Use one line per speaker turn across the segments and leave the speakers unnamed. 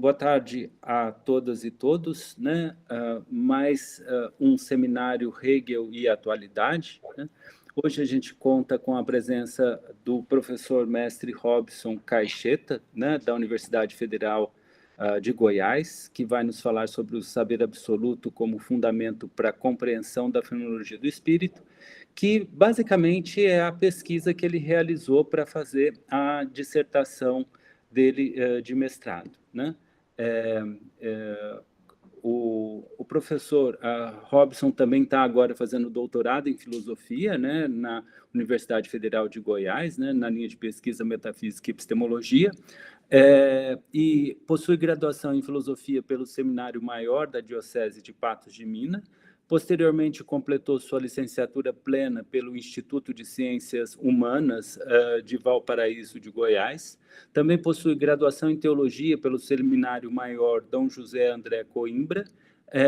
Boa tarde a todas e todos, né? Mais um seminário Hegel e Atualidade, né? Hoje a gente conta com a presença do professor mestre Robson Caixeta, né, da Universidade Federal de Goiás, que vai nos falar sobre o saber absoluto como fundamento para a compreensão da fenomenologia do espírito, que basicamente é a pesquisa que ele realizou para fazer a dissertação dele de mestrado, né? É, é, o professor Robson também está agora fazendo doutorado em filosofia, né, na Universidade Federal de Goiás, né, na linha de pesquisa metafísica e epistemologia, e possui graduação em filosofia pelo Seminário Maior da Diocese de Patos de Minas. Posteriormente, completou sua licenciatura plena pelo Instituto de Ciências Humanas de Valparaíso de Goiás. Também possui graduação em Teologia pelo Seminário Maior Dom José André Coimbra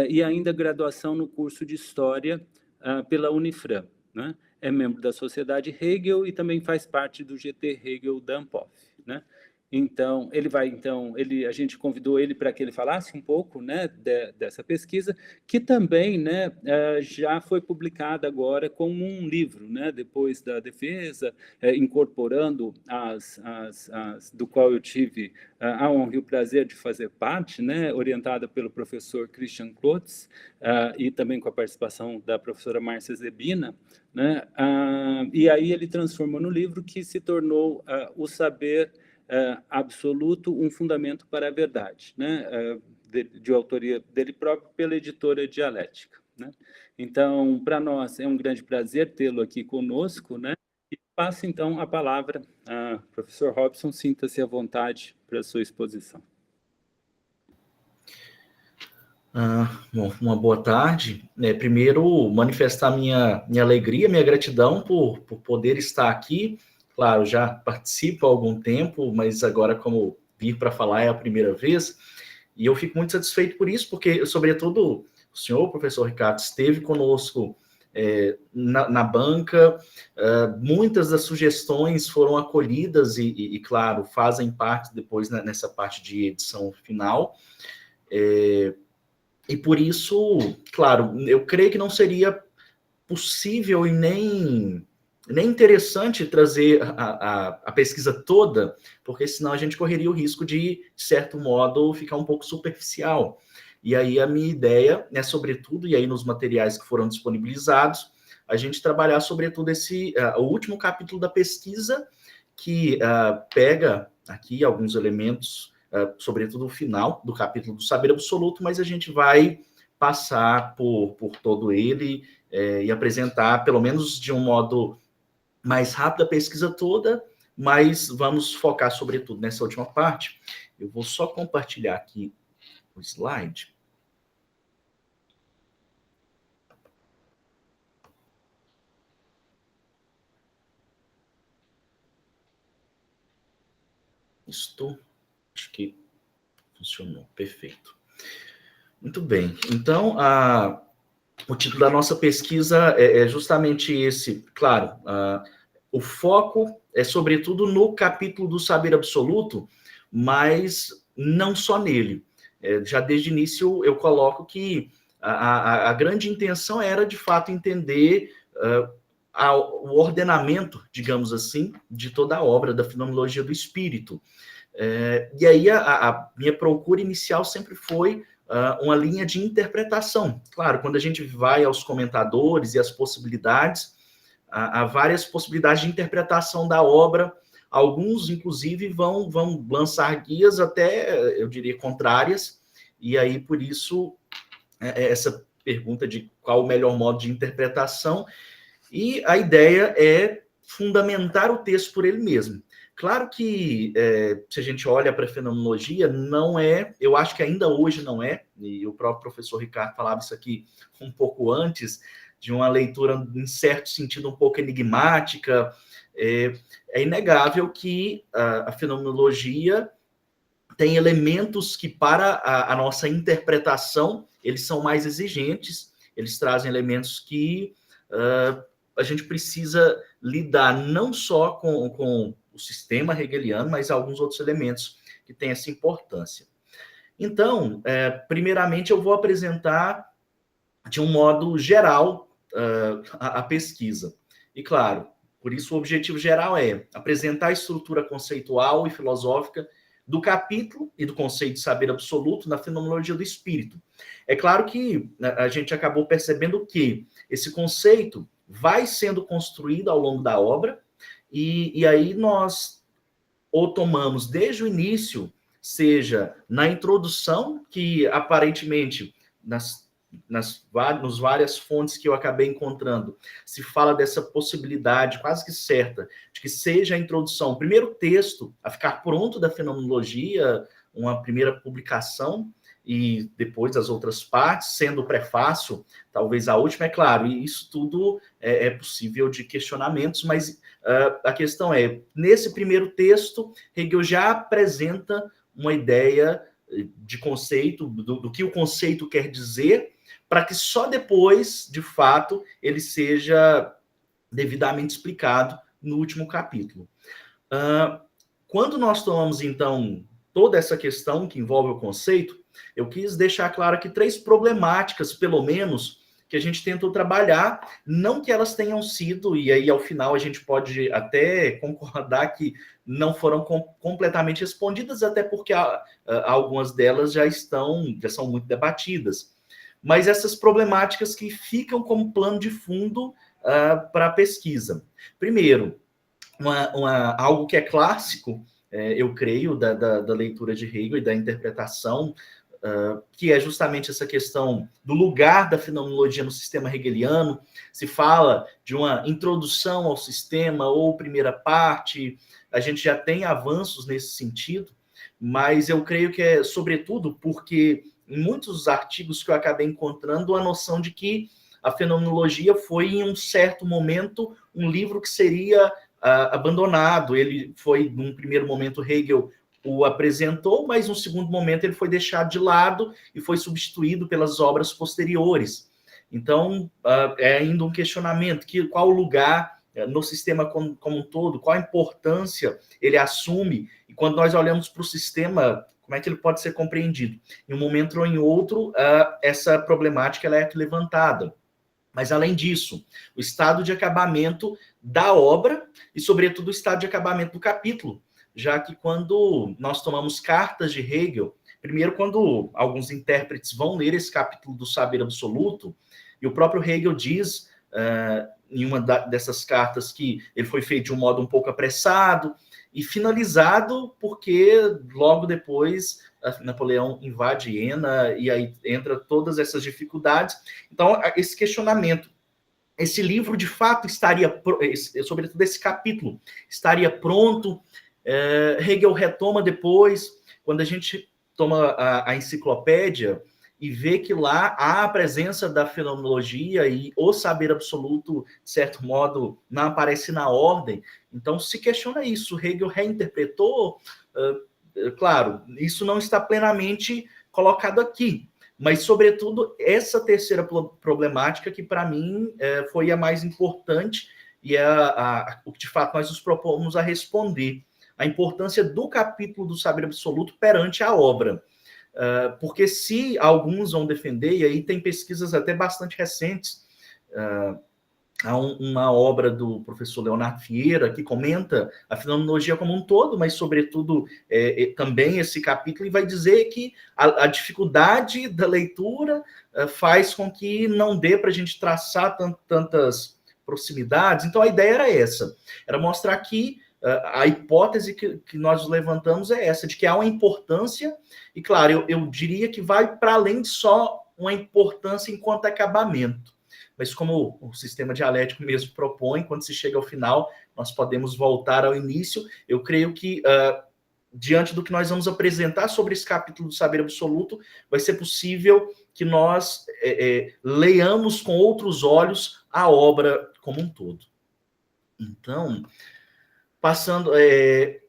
e ainda graduação no curso de História pela Unifram, né? É membro da Sociedade Hegel e também faz parte do GT Hegel da Ampof, né? Então, a gente convidou ele para que ele falasse um pouco, né, dessa pesquisa, que também, né, já foi publicada agora como um livro, né, depois da defesa, incorporando do qual eu tive a honra e o prazer de fazer parte, né, orientada pelo professor Christian Klotz, e também com a participação da professora Márcia Zebina, né, e aí ele transformou no livro que se tornou O Saber Absoluto, um fundamento para a verdade, né? De autoria dele próprio, pela editora Dialética, né? Então, para nós é um grande prazer tê-lo aqui conosco, né? E passo então a palavra ao professor Robson, sinta-se à vontade para a sua exposição.
Bom, uma boa tarde. Primeiro, manifestar minha alegria, minha gratidão por poder estar aqui. Claro, já participo há algum tempo, mas agora, como vir para falar, é a primeira vez. E eu fico muito satisfeito por isso, porque, sobretudo, o senhor, professor Ricardo, esteve conosco na banca. Muitas das sugestões foram acolhidas e, claro, fazem parte depois nessa parte de edição final. E por isso, claro, eu creio que não seria possível e nem interessante trazer a pesquisa toda, porque senão a gente correria o risco de certo modo, ficar um pouco superficial. E aí a minha ideia é, sobretudo, e aí nos materiais que foram disponibilizados, a gente trabalhar, sobretudo, o último capítulo da pesquisa, que pega aqui alguns elementos, sobretudo o final do capítulo do saber absoluto, mas a gente vai passar por todo ele e apresentar, pelo menos de um modo mais rápido, a pesquisa toda, mas vamos focar, sobretudo, nessa última parte. Eu vou só compartilhar aqui o slide. Acho que funcionou, perfeito. Muito bem, então, o título da nossa pesquisa é justamente esse, claro, o foco é sobretudo no capítulo do saber absoluto, mas não só nele. Já desde o início eu coloco que a grande intenção era, de fato, entender o ordenamento, digamos assim, de toda a obra da fenomenologia do espírito. E aí a minha procura inicial sempre foi uma linha de interpretação. Claro, quando a gente vai aos comentadores e às possibilidades, há várias possibilidades de interpretação da obra. Alguns, inclusive, vão lançar guias até, eu diria, contrárias, e aí, por isso, essa pergunta de qual o melhor modo de interpretação, e a ideia é fundamentar o texto por ele mesmo. Claro que, se a gente olha para a fenomenologia, não é, eu acho que ainda hoje não é, e o próprio professor Ricardo falava isso aqui um pouco antes, de uma leitura, em certo sentido, um pouco enigmática. É inegável que a fenomenologia tem elementos que, para a nossa interpretação, eles são mais exigentes, eles trazem elementos que a gente precisa lidar não só com o sistema hegeliano, mas alguns outros elementos que têm essa importância. Então, primeiramente, eu vou apresentar de um modo geral a pesquisa. E, claro, por isso o objetivo geral é apresentar a estrutura conceitual e filosófica do capítulo e do conceito de saber absoluto na fenomenologia do espírito. É claro que a gente acabou percebendo que esse conceito vai sendo construído ao longo da obra, e aí nós o tomamos desde o início, seja na introdução, que aparentemente nas várias fontes que eu acabei encontrando, se fala dessa possibilidade quase que certa de que seja a introdução, o primeiro texto a ficar pronto da fenomenologia, uma primeira publicação, e depois as outras partes, sendo o prefácio, talvez a última, é claro, e isso tudo é possível de questionamentos, mas a questão é, nesse primeiro texto, Hegel já apresenta uma ideia de conceito, do que o conceito quer dizer, para que só depois, de fato, ele seja devidamente explicado no último capítulo. Quando nós tomamos, então, toda essa questão que envolve o conceito, eu quis deixar claro aqui 3 problemáticas, pelo menos, que a gente tentou trabalhar, não que elas tenham sido, e aí ao final a gente pode até concordar que não foram completamente respondidas, até porque algumas delas já são muito debatidas. Mas essas problemáticas que ficam como plano de fundo para a pesquisa. Primeiro, algo que é clássico, eu creio, da leitura de Hegel e da interpretação, que é justamente essa questão do lugar da fenomenologia no sistema hegeliano. Se fala de uma introdução ao sistema ou primeira parte, a gente já tem avanços nesse sentido, mas eu creio que é sobretudo porque em muitos artigos que eu acabei encontrando a noção de que a fenomenologia foi em um certo momento um livro que seria abandonado. Ele foi, num primeiro momento, Hegel o apresentou, mas no segundo momento ele foi deixado de lado e foi substituído pelas obras posteriores. Então, é ainda um questionamento, qual o lugar no sistema como um todo, qual a importância ele assume, e quando nós olhamos para o sistema, como é que ele pode ser compreendido? Em um momento ou em outro, essa problemática ela é levantada. Mas, além disso, o estado de acabamento da obra e, sobretudo, o estado de acabamento do capítulo, já que quando nós tomamos cartas de Hegel, primeiro quando alguns intérpretes vão ler esse capítulo do saber absoluto, e o próprio Hegel diz em uma dessas cartas que ele foi feito de um modo um pouco apressado e finalizado porque logo depois Napoleão invade Iena e aí entra todas essas dificuldades. Então, esse questionamento, esse livro de fato estaria, sobretudo esse capítulo, estaria pronto. Hegel retoma depois, quando a gente toma a enciclopédia e vê que lá há a presença da fenomenologia e o saber absoluto, de certo modo, não aparece na ordem. Então, se questiona isso. Hegel reinterpretou, claro, isso não está plenamente colocado aqui, mas, sobretudo, essa terceira problemática que, para mim, foi a mais importante e o que, de fato, nós nos propomos a responder. A importância do capítulo do saber absoluto perante a obra. Porque se alguns vão defender, e aí tem pesquisas até bastante recentes, há uma obra do professor Leonardo Vieira que comenta a fenomenologia como um todo, mas, sobretudo, também esse capítulo, e vai dizer que a dificuldade da leitura faz com que não dê para a gente traçar tantas proximidades. Então, a ideia era essa, era mostrar que a hipótese que nós levantamos é essa, de que há uma importância, e claro, eu diria que vai para além de só uma importância enquanto acabamento, mas como o sistema dialético mesmo propõe, quando se chega ao final, nós podemos voltar ao início. Eu creio que, diante do que nós vamos apresentar sobre esse capítulo do saber absoluto, vai ser possível que nós leiamos com outros olhos a obra como um todo. Então, passando,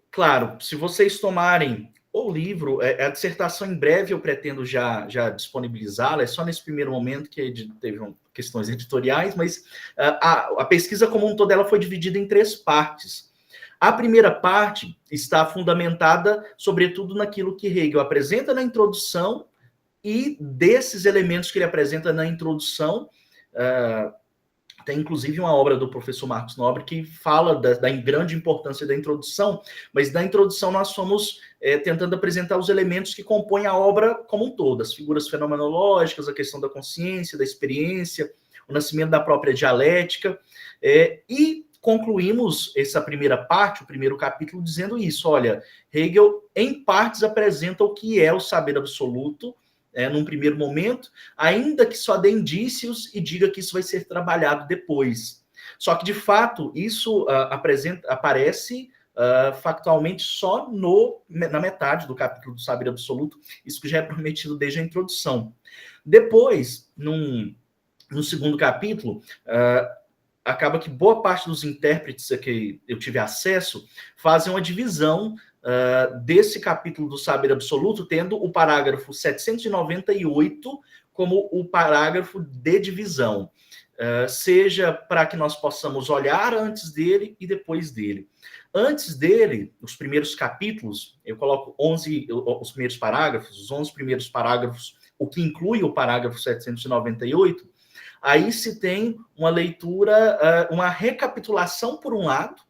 claro, se vocês tomarem o livro, a dissertação em breve eu pretendo já disponibilizá-la, é só nesse primeiro momento que teve questões editoriais, mas a pesquisa como um todo ela foi dividida em 3 partes. A primeira parte está fundamentada, sobretudo, naquilo que Hegel apresenta na introdução, e desses elementos que ele apresenta na introdução, tem inclusive uma obra do professor Marcos Nobre que fala da grande importância da introdução, mas na introdução nós fomos tentando apresentar os elementos que compõem a obra como um todo, as figuras fenomenológicas, a questão da consciência, da experiência, o nascimento da própria dialética, e concluímos essa primeira parte, o primeiro capítulo, dizendo isso: olha, Hegel, em partes, apresenta o que é o saber absoluto, num primeiro momento, ainda que só dê indícios e diga que isso vai ser trabalhado depois. Só que, de fato, isso aparece factualmente só na metade do capítulo do saber absoluto, isso que já é prometido desde a introdução. Depois, no segundo capítulo, acaba que boa parte dos intérpretes a que eu tive acesso fazem uma divisão desse capítulo do saber absoluto, tendo o parágrafo 798 como o parágrafo de divisão, seja para que nós possamos olhar antes dele e depois dele. Antes dele, os primeiros capítulos, eu coloco os primeiros parágrafos, os 11 primeiros parágrafos, o que inclui o parágrafo 798, aí se tem uma leitura, uma recapitulação por um lado,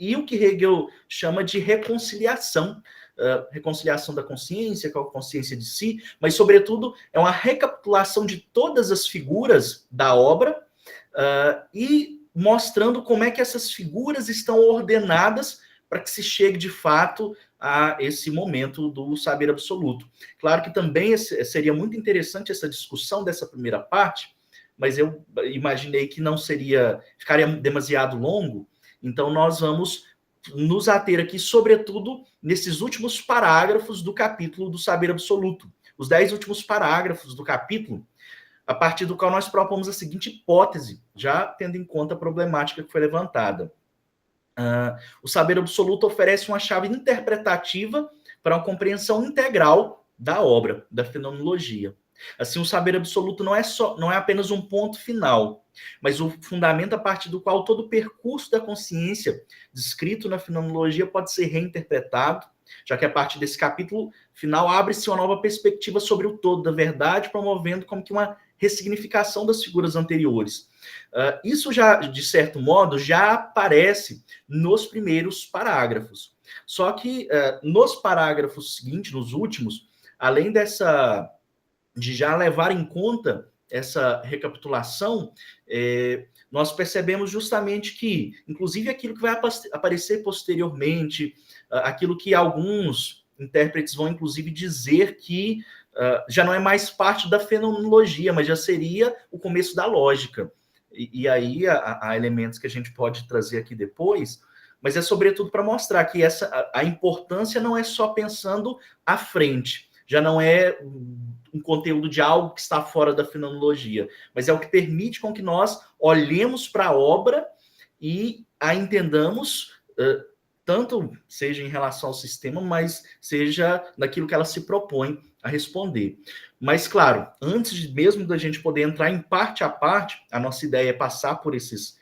e o que Hegel chama de reconciliação, reconciliação da consciência com a consciência de si, mas, sobretudo, é uma recapitulação de todas as figuras da obra, e mostrando como é que essas figuras estão ordenadas para que se chegue, de fato, a esse momento do saber absoluto. Claro que também seria muito interessante essa discussão dessa primeira parte, mas eu imaginei que não ficaria demasiado longo, então nós vamos nos ater aqui, sobretudo, nesses últimos parágrafos do capítulo do saber absoluto. Os 10 últimos parágrafos do capítulo, a partir do qual nós propomos a seguinte hipótese, já tendo em conta a problemática que foi levantada. O saber absoluto oferece uma chave interpretativa para uma compreensão integral da obra, da fenomenologia. Assim, o saber absoluto não é apenas um ponto final, mas o fundamento a partir do qual todo o percurso da consciência descrito na fenomenologia pode ser reinterpretado, já que a partir desse capítulo final abre-se uma nova perspectiva sobre o todo da verdade, promovendo como que uma ressignificação das figuras anteriores. Isso já, de certo modo, já aparece nos primeiros parágrafos. Só que nos parágrafos seguintes, nos últimos, além de já levar em conta essa recapitulação, nós percebemos justamente que, inclusive, aquilo que vai aparecer posteriormente, aquilo que alguns intérpretes vão, inclusive, dizer que já não é mais parte da fenomenologia, mas já seria o começo da lógica. E aí há elementos que a gente pode trazer aqui depois, mas é sobretudo para mostrar que a importância não é só pensando à frente, já não é um conteúdo de algo que está fora da fenomenologia, mas é o que permite com que nós olhemos para a obra e a entendamos, tanto seja em relação ao sistema, mas seja naquilo que ela se propõe a responder. Mas, claro, antes mesmo da gente poder entrar em parte a parte, a nossa ideia é passar por esses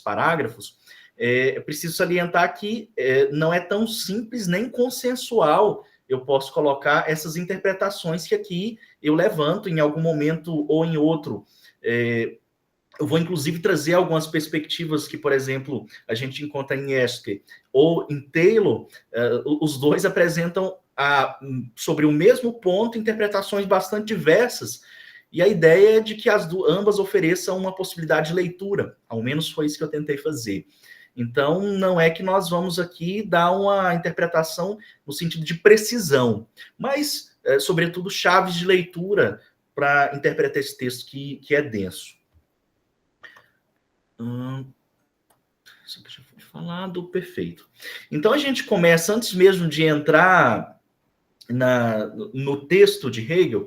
parágrafos, é preciso salientar que não é tão simples nem consensual eu posso colocar essas interpretações que aqui eu levanto em algum momento ou em outro. Eu vou, inclusive, trazer algumas perspectivas que, por exemplo, a gente encontra em Eske ou em Taylor. Os dois apresentam, sobre o mesmo ponto, interpretações bastante diversas, e a ideia é de que ambas ofereçam uma possibilidade de leitura, ao menos foi isso que eu tentei fazer. Então, não é que nós vamos aqui dar uma interpretação no sentido de precisão, mas, sobretudo, chaves de leitura para interpretar esse texto que é denso. Isso aqui já foi falado, perfeito. Então, a gente começa, antes mesmo de entrar no texto de Hegel,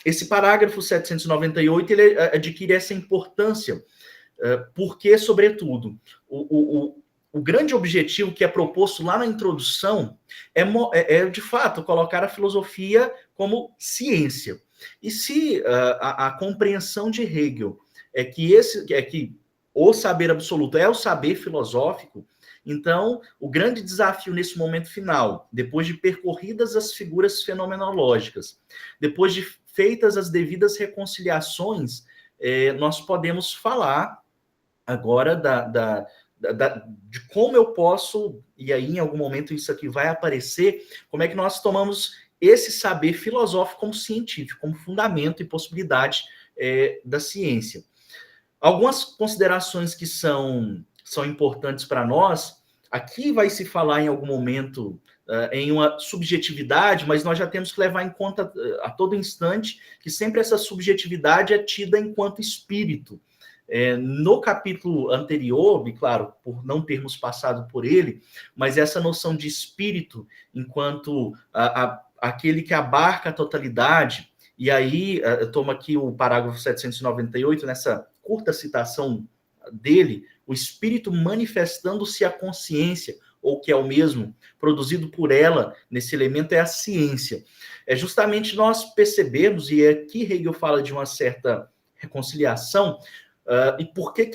esse parágrafo 798, ele adquire essa importância, porque, sobretudo, o grande objetivo que é proposto lá na introdução é, de fato, colocar a filosofia como ciência. E se a compreensão de Hegel é que o saber absoluto é o saber filosófico, Então, o grande desafio nesse momento final, depois de percorridas as figuras fenomenológicas, depois de feitas as devidas reconciliações, nós podemos falar agora de como eu posso, e aí em algum momento isso aqui vai aparecer, como é que nós tomamos esse saber filosófico como científico, como fundamento e possibilidade da ciência. Algumas considerações que são importantes para nós, aqui vai se falar em algum momento em uma subjetividade, mas nós já temos que levar em conta a todo instante que sempre essa subjetividade é tida enquanto espírito. No capítulo anterior, e claro, por não termos passado por ele, mas essa noção de espírito enquanto aquele que abarca a totalidade, e aí eu tomo aqui o parágrafo 798, nessa curta citação dele, o espírito manifestando-se à consciência, ou que é o mesmo, produzido por ela, nesse elemento é a ciência. É justamente nós percebemos, e aqui Hegel fala de uma certa reconciliação, e por que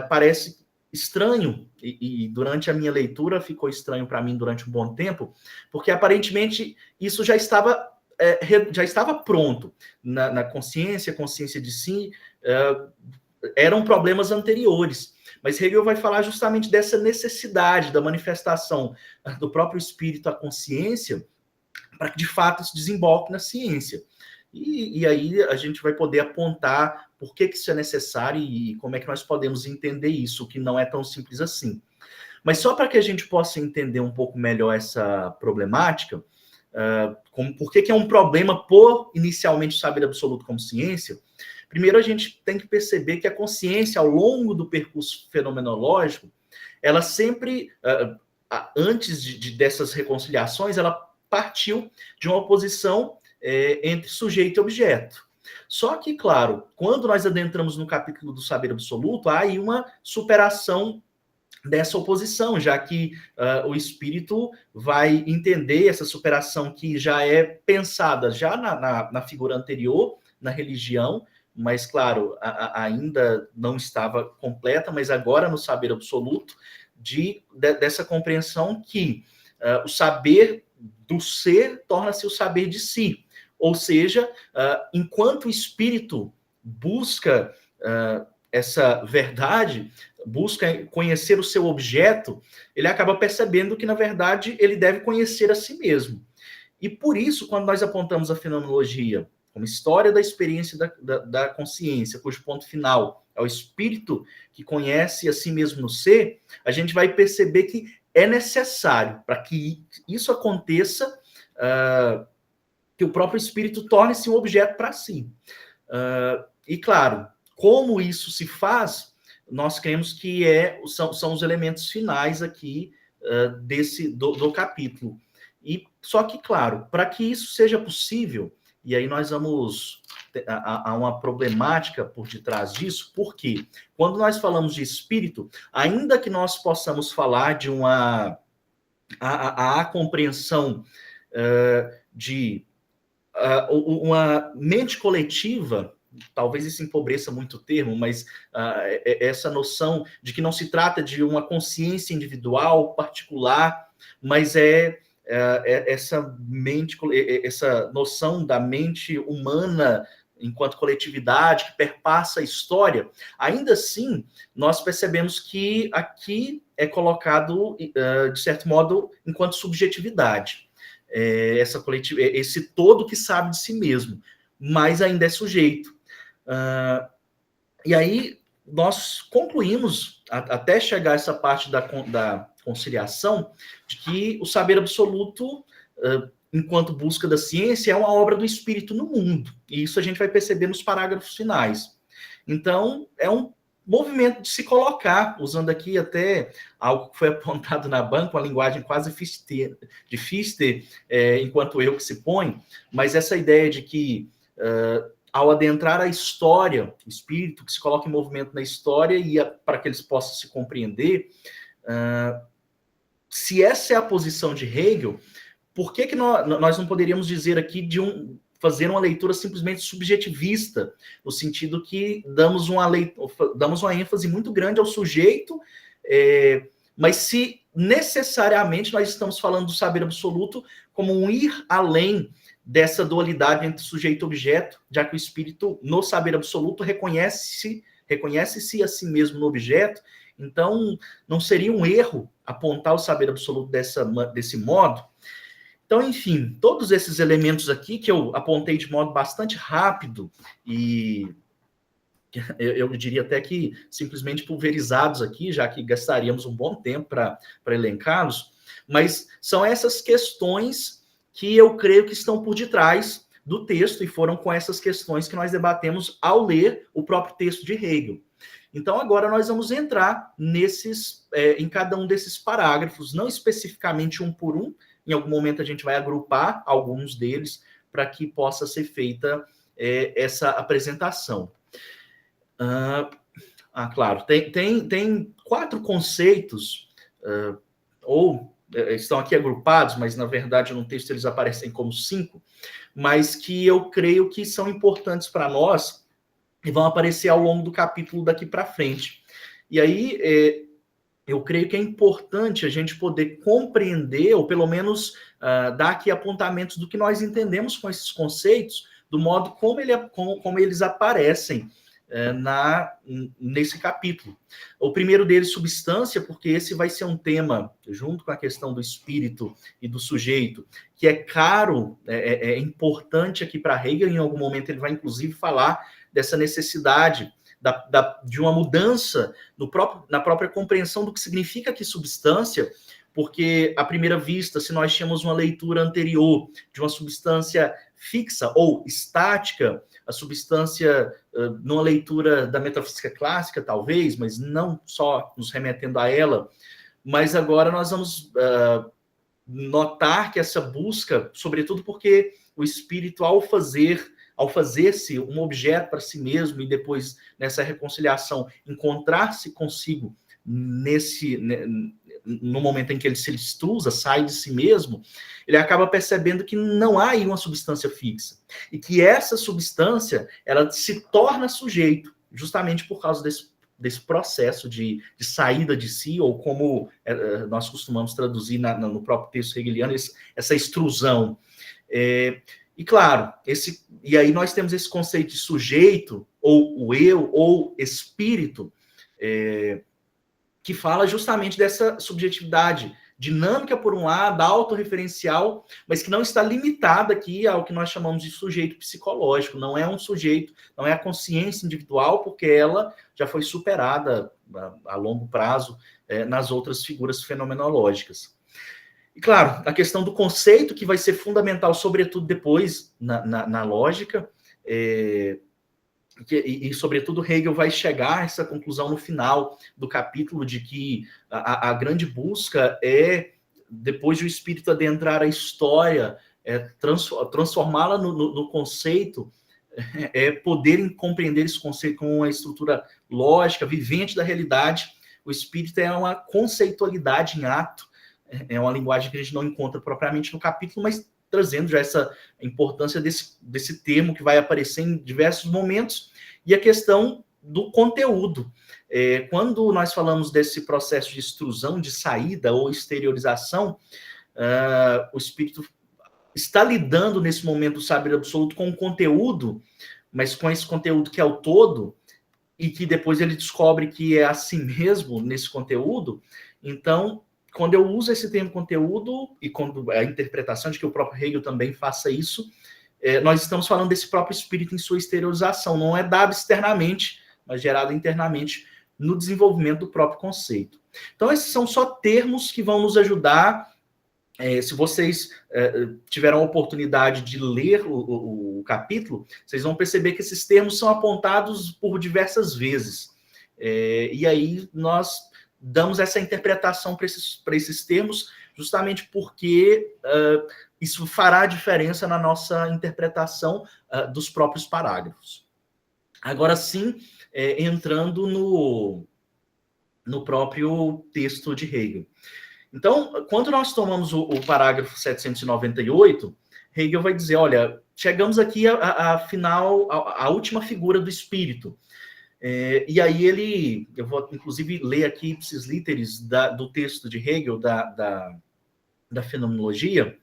parece estranho, e durante a minha leitura ficou estranho para mim durante um bom tempo, porque aparentemente isso já estava pronto na consciência de si, eram problemas anteriores. Mas Hegel vai falar justamente dessa necessidade da manifestação do próprio espírito à consciência para que, de fato, isso desemboque na ciência. E aí a gente vai poder apontar por que isso é necessário e como é que nós podemos entender isso, que não é tão simples assim. Mas só para que a gente possa entender um pouco melhor essa problemática, por que é um problema pôr inicialmente o saber absoluto como ciência, primeiro a gente tem que perceber que a consciência, ao longo do percurso fenomenológico, ela sempre, antes dessas reconciliações, ela partiu de uma oposição entre sujeito e objeto. Só que, claro, quando nós adentramos no capítulo do saber absoluto, há aí uma superação dessa oposição, já que o espírito vai entender essa superação que já é pensada já na figura anterior, na religião, mas, claro, ainda não estava completa, mas agora no saber absoluto, dessa compreensão que o saber do ser torna-se o saber de si. Ou seja, enquanto o espírito busca essa verdade, busca conhecer o seu objeto, ele acaba percebendo que, na verdade, ele deve conhecer a si mesmo. E por isso, quando nós apontamos a fenomenologia como história da experiência da consciência, cujo ponto final é o espírito que conhece a si mesmo no ser, a gente vai perceber que é necessário, para que isso aconteça, que o próprio espírito torne-se um objeto para si. E, claro, como isso se faz, nós cremos que são os elementos finais aqui do capítulo. E só que, claro, para que isso seja possível, e aí nós vamos a uma problemática por detrás disso, porque quando nós falamos de espírito, ainda que nós possamos falar de a compreensão de uma mente coletiva, talvez isso empobreça muito o termo, mas essa noção de que não se trata de uma consciência individual, particular, mas essa noção da mente humana enquanto coletividade que perpassa a história, ainda assim, nós percebemos que aqui é colocado, de certo modo, enquanto subjetividade. Esse todo que sabe de si mesmo, mas ainda é sujeito. E aí nós concluímos, até chegar a essa parte da conciliação, de que o saber absoluto, enquanto busca da ciência, é uma obra do espírito no mundo. E isso a gente vai perceber nos parágrafos finais. Então, é um movimento de se colocar, usando aqui até algo que foi apontado na banca, uma linguagem quase de Fichte, enquanto eu que se põe, mas essa ideia de que, ao adentrar a história, o espírito que se coloca em movimento na história, e para que eles possam se compreender, se essa é a posição de Hegel, por que nós não poderíamos dizer aqui fazer uma leitura simplesmente subjetivista, no sentido que damos uma ênfase muito grande ao sujeito, mas se necessariamente nós estamos falando do saber absoluto como um ir além dessa dualidade entre sujeito e objeto, já que o espírito, no saber absoluto, reconhece-se a si mesmo no objeto. Então, não seria um erro apontar o saber absoluto desse modo. Então, enfim, todos esses elementos aqui que eu apontei de modo bastante rápido e eu diria até que simplesmente pulverizados aqui, já que gastaríamos um bom tempo para elencá-los, mas são essas questões que eu creio que estão por detrás do texto, e foram com essas questões que nós debatemos ao ler o próprio texto de Hegel. Então, agora nós vamos entrar em cada um desses parágrafos, não especificamente um por um. Em algum momento a gente vai agrupar alguns deles para que possa ser feita essa apresentação. Claro, tem 4 conceitos, estão aqui agrupados, mas na verdade no texto eles aparecem como 5, mas que eu creio que são importantes para nós e vão aparecer ao longo do capítulo daqui para frente. E aí eu creio que é importante a gente poder compreender, ou pelo menos dar aqui apontamentos do que nós entendemos com esses conceitos, do modo como eles aparecem nesse capítulo. O primeiro deles, substância, porque esse vai ser um tema, junto com a questão do espírito e do sujeito, que é caro, é importante aqui para Hegel. Em algum momento ele vai, inclusive, falar dessa necessidade de uma mudança na própria compreensão do que significa aqui substância, porque, à primeira vista, se nós tínhamos uma leitura anterior de uma substância fixa ou estática, a substância, numa leitura da metafísica clássica, talvez, mas não só nos remetendo a ela, mas agora nós vamos notar que essa busca, sobretudo porque o espírito, ao fazer-se um objeto para si mesmo e depois, nessa reconciliação, encontrar-se consigo no momento em que ele se extrusa, sai de si mesmo, ele acaba percebendo que não há aí uma substância fixa. E que essa substância, ela se torna sujeito, justamente por causa desse processo de saída de si, ou como nós costumamos traduzir no próprio texto hegeliano, essa extrusão. E claro, e aí nós temos esse conceito de sujeito, ou o eu, ou espírito, que fala justamente dessa subjetividade dinâmica, por um lado, autorreferencial, mas que não está limitada aqui ao que nós chamamos de sujeito psicológico. Não é um sujeito, não é a consciência individual, porque ela já foi superada a longo prazo nas outras figuras fenomenológicas. E, claro, a questão do conceito, que vai ser fundamental, sobretudo depois, na lógica, e, sobretudo, Hegel vai chegar a essa conclusão no final do capítulo, de que a grande busca depois de o espírito adentrar a história, transformá-la no conceito, poderem compreender esse conceito com uma estrutura lógica, vivente da realidade. O espírito é uma conceitualidade em ato, é uma linguagem que a gente não encontra propriamente no capítulo, mas trazendo já essa importância desse termo que vai aparecer em diversos momentos, e a questão do conteúdo. Quando nós falamos desse processo de extrusão, de saída ou exteriorização, o espírito está lidando nesse momento do saber absoluto com o conteúdo, mas com esse conteúdo que é o todo, e que depois ele descobre que é a si mesmo nesse conteúdo. Então, quando eu uso esse termo conteúdo, e quando a interpretação de que o próprio Hegel também faça isso, nós estamos falando desse próprio espírito em sua exteriorização. Não é dado externamente, mas gerado internamente no desenvolvimento do próprio conceito. Então, esses são só termos que vão nos ajudar. Se vocês tiveram a oportunidade de ler o capítulo, vocês vão perceber que esses termos são apontados por diversas vezes. E aí nós damos essa interpretação para esses termos, justamente porque isso fará diferença na nossa interpretação dos próprios parágrafos. Agora sim, entrando no próprio texto de Hegel. Então, quando nós tomamos o parágrafo 798, Hegel vai dizer, olha, chegamos aqui à última figura do espírito. E aí eu vou inclusive ler aqui ipsis literis do texto de Hegel, da fenomenologia,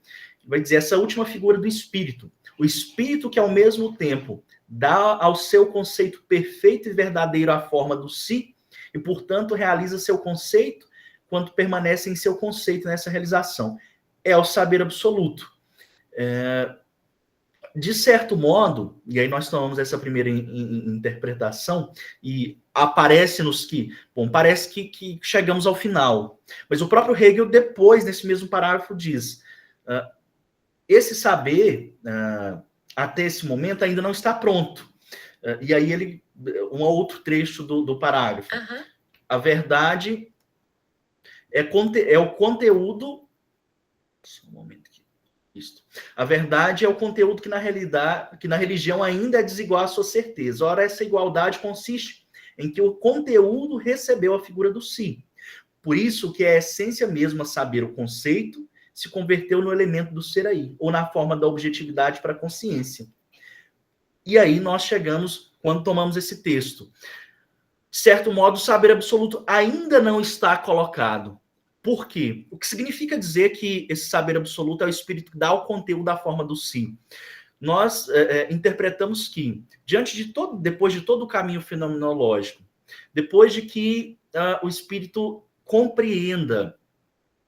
vai dizer essa última figura do espírito. O espírito que ao mesmo tempo dá ao seu conceito perfeito e verdadeiro a forma do si, e portanto realiza seu conceito quando permanece em seu conceito nessa realização. É o saber absoluto. De certo modo, e aí nós tomamos essa primeira interpretação, e aparece-nos que, parece que chegamos ao final. Mas o próprio Hegel, depois, nesse mesmo parágrafo, diz, esse saber, até esse momento, ainda não está pronto. E aí um outro trecho do parágrafo.
Uhum.
A verdade é o conteúdo... Só um momento aqui. Isto. A verdade é o conteúdo que na religião ainda é desigual à sua certeza. Ora, essa igualdade consiste em que o conteúdo recebeu a figura do si. Por isso que a essência mesma, saber o conceito, se converteu no elemento do ser aí, ou na forma da objetividade para a consciência. E aí nós chegamos, quando tomamos esse texto. De certo modo, o saber absoluto ainda não está colocado. Por quê? O que significa dizer que esse saber absoluto é o espírito que dá o conteúdo da forma do si? Nós interpretamos que, depois de todo o caminho fenomenológico, depois de que o espírito compreenda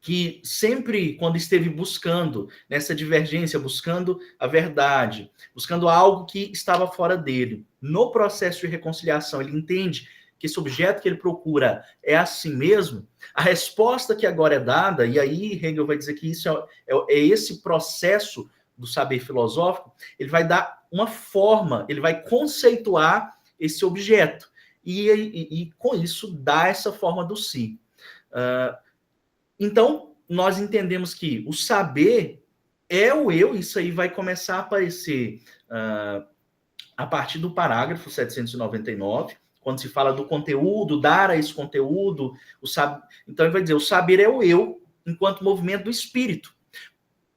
que sempre, quando esteve buscando nessa divergência, buscando a verdade, buscando algo que estava fora dele, no processo de reconciliação, ele entende que esse objeto que ele procura é assim mesmo, a resposta que agora é dada, e aí Hegel vai dizer que isso é esse processo do saber filosófico, ele vai dar uma forma, ele vai conceituar esse objeto, e com isso dá essa forma do si. Então, nós entendemos que o saber é o eu, isso aí vai começar a aparecer a partir do parágrafo 799, quando se fala do conteúdo, dar a esse conteúdo, então ele vai dizer, o saber é o eu, enquanto movimento do espírito.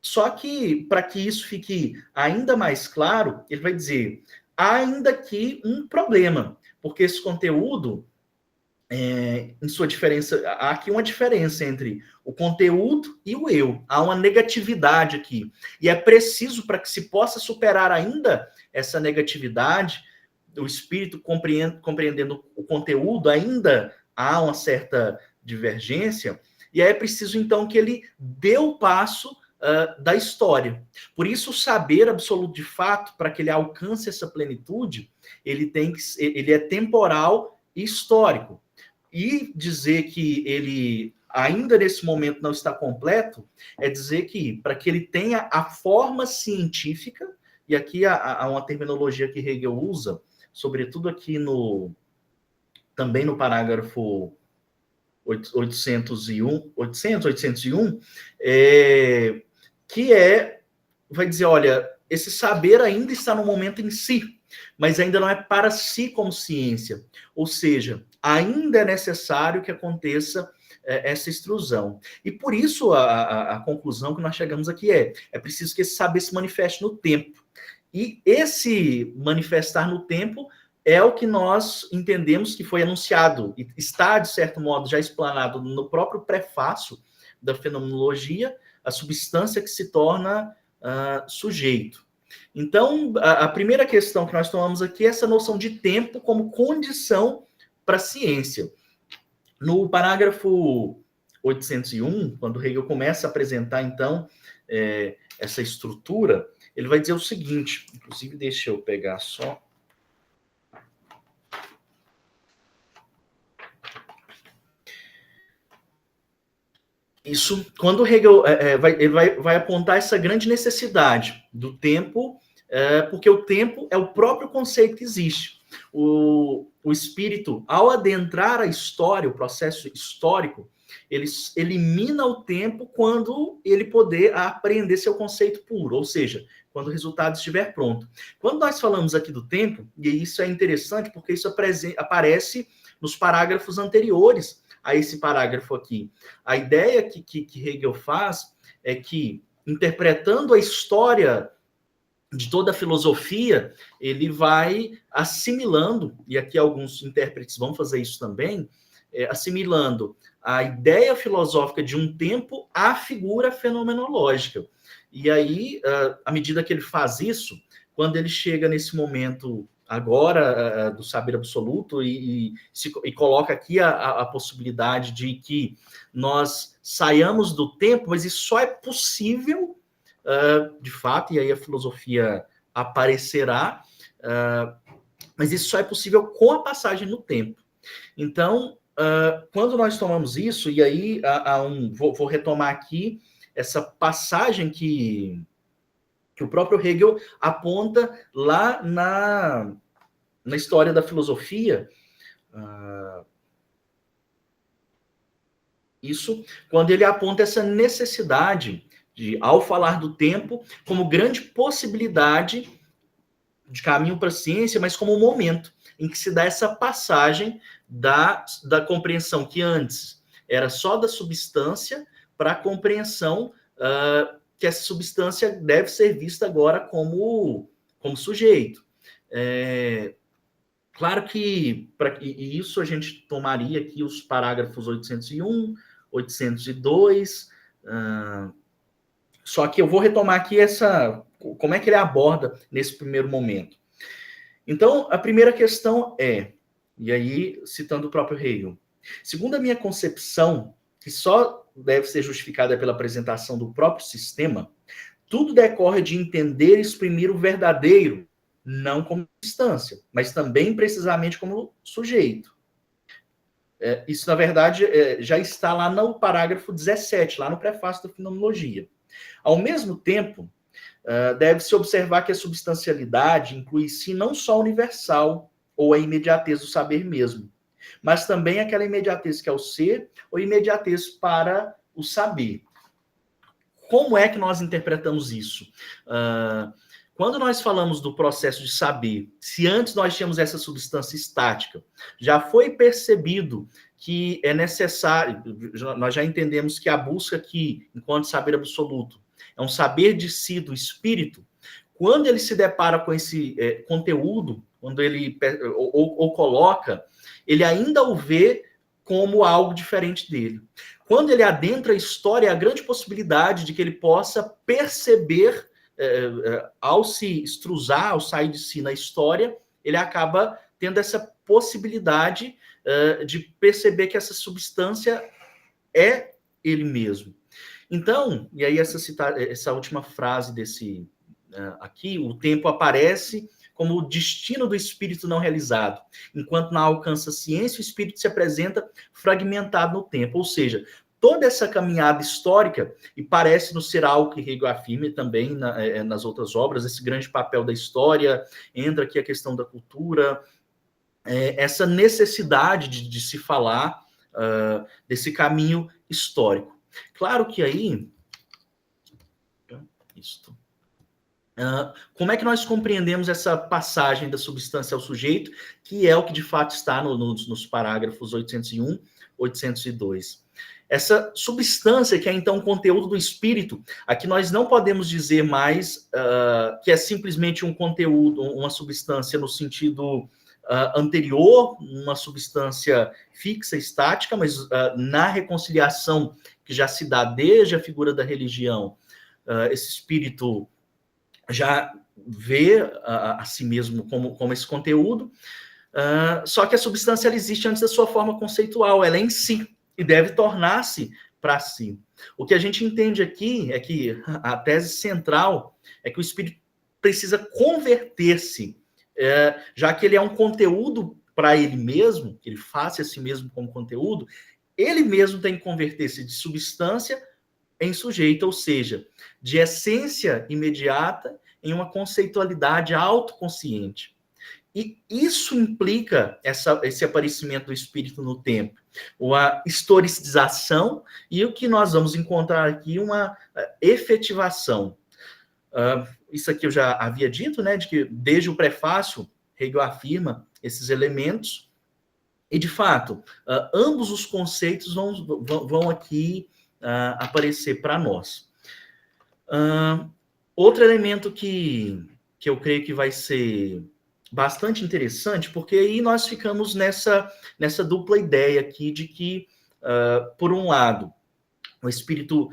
Só que, para que isso fique ainda mais claro, ele vai dizer, há ainda aqui um problema, porque esse conteúdo, em sua diferença, há aqui uma diferença entre o conteúdo e o eu. Há uma negatividade aqui. E é preciso, para que se possa superar ainda essa negatividade, o espírito compreendendo o conteúdo, ainda há uma certa divergência, e é preciso, então, que ele dê o passo da história. Por isso, o saber absoluto de fato, para que ele alcance essa plenitude, ele é temporal e histórico. E dizer que ele ainda nesse momento não está completo, é dizer que, para que ele tenha a forma científica, e aqui há uma terminologia que Hegel usa, sobretudo aqui também no parágrafo 801, vai dizer, olha, esse saber ainda está no momento em si, mas ainda não é para si como ciência. Ou seja, ainda é necessário que aconteça essa extrusão. E por isso a conclusão que nós chegamos aqui é preciso que esse saber se manifeste no tempo. E esse manifestar no tempo é o que nós entendemos que foi anunciado, e está, de certo modo, já explanado no próprio prefácio da fenomenologia, a substância que se torna sujeito. Então, a primeira questão que nós tomamos aqui é essa noção de tempo como condição para a ciência. No parágrafo 801, quando Hegel começa a apresentar, então, essa estrutura, ele vai dizer o seguinte, inclusive deixa eu pegar só... Isso, quando Hegel ele vai apontar essa grande necessidade do tempo, porque o tempo é o próprio conceito que existe. O espírito, ao adentrar a história, o processo histórico, ele elimina o tempo quando ele poder apreender seu conceito puro, ou seja, quando o resultado estiver pronto. Quando nós falamos aqui do tempo, e isso é interessante porque isso aparece nos parágrafos anteriores a esse parágrafo aqui. A ideia que Hegel faz é que, interpretando a história de toda a filosofia, ele vai assimilando, e aqui alguns intérpretes vão fazer isso também, assimilando a ideia filosófica de um tempo à figura fenomenológica. E aí, à medida que ele faz isso, quando ele chega nesse momento agora do saber absoluto e coloca aqui a possibilidade de que nós saiamos do tempo, mas isso só é possível, de fato, e aí a filosofia aparecerá, mas isso só é possível com a passagem no tempo. Então, quando nós tomamos isso, e aí vou retomar aqui essa passagem que o próprio Hegel aponta lá na história da filosofia, isso quando ele aponta essa necessidade de, ao falar do tempo, como grande possibilidade de caminho para a ciência, mas como um momento em que se dá essa passagem da compreensão que antes era só da substância para a compreensão que essa substância deve ser vista agora como sujeito. Claro que, e isso a gente tomaria aqui os parágrafos 801, 802, só que eu vou retomar aqui como é que ele aborda nesse primeiro momento. Então, a primeira questão é, e aí citando o próprio Hegel, segundo a minha concepção, que só deve ser justificada pela apresentação do próprio sistema, tudo decorre de entender e exprimir o verdadeiro, não como substância, mas também precisamente como sujeito. Isso, na verdade, já está lá no parágrafo 17, lá no prefácio da Fenomenologia. Ao mesmo tempo, deve-se observar que a substancialidade inclui em si não só a universal ou a imediatez do saber mesmo, mas também aquela imediatez que é o ser ou imediatez para o saber. Como é que nós interpretamos isso? Quando nós falamos do processo de saber, se antes nós tínhamos essa substância estática, já foi percebido que é necessário, nós já entendemos que a busca aqui, enquanto saber absoluto, é um saber de si do espírito. Quando ele se depara com esse conteúdo, quando ele ou coloca, ele ainda o vê como algo diferente dele. Quando ele adentra a história, há a grande possibilidade de que ele possa perceber, ao se extrusar, ao sair de si na história, ele acaba tendo essa possibilidade de perceber que essa substância é ele mesmo. Então, e aí essa última frase desse aqui, o tempo aparece como o destino do espírito não realizado. Enquanto não alcança a ciência, o espírito se apresenta fragmentado no tempo. Ou seja, toda essa caminhada histórica, e parece-nos ser algo que Hegel afirma e também nas outras obras, esse grande papel da história, entra aqui a questão da cultura, essa necessidade de se falar desse caminho histórico. Claro que aí... como é que nós compreendemos essa passagem da substância ao sujeito, que é o que de fato está nos parágrafos 801, 802? Essa substância, que é então o conteúdo do espírito, aqui nós não podemos dizer mais que é simplesmente um conteúdo, uma substância no sentido anterior, uma substância fixa, estática, mas na reconciliação que já se dá desde a figura da religião, esse espírito já vê a si mesmo como esse conteúdo, só que a substância ela existe antes da sua forma conceitual, ela é em si, e deve tornar-se para si. O que a gente entende aqui é que a tese central é que o espírito precisa converter-se, já que ele é um conteúdo para ele mesmo, que ele faça a si mesmo como conteúdo, ele mesmo tem que converter-se de substância em sujeito, ou seja, de essência imediata em uma conceitualidade autoconsciente. E isso implica esse aparecimento do espírito no tempo, a historicização e o que nós vamos encontrar aqui, uma efetivação. Isso aqui eu já havia dito, né, de que desde o prefácio, Hegel afirma esses elementos, e de fato, ambos os conceitos vão aqui aparecer para nós. Outro elemento que que eu creio que vai ser bastante interessante, porque aí nós ficamos nessa dupla ideia aqui de que, por um lado, o espírito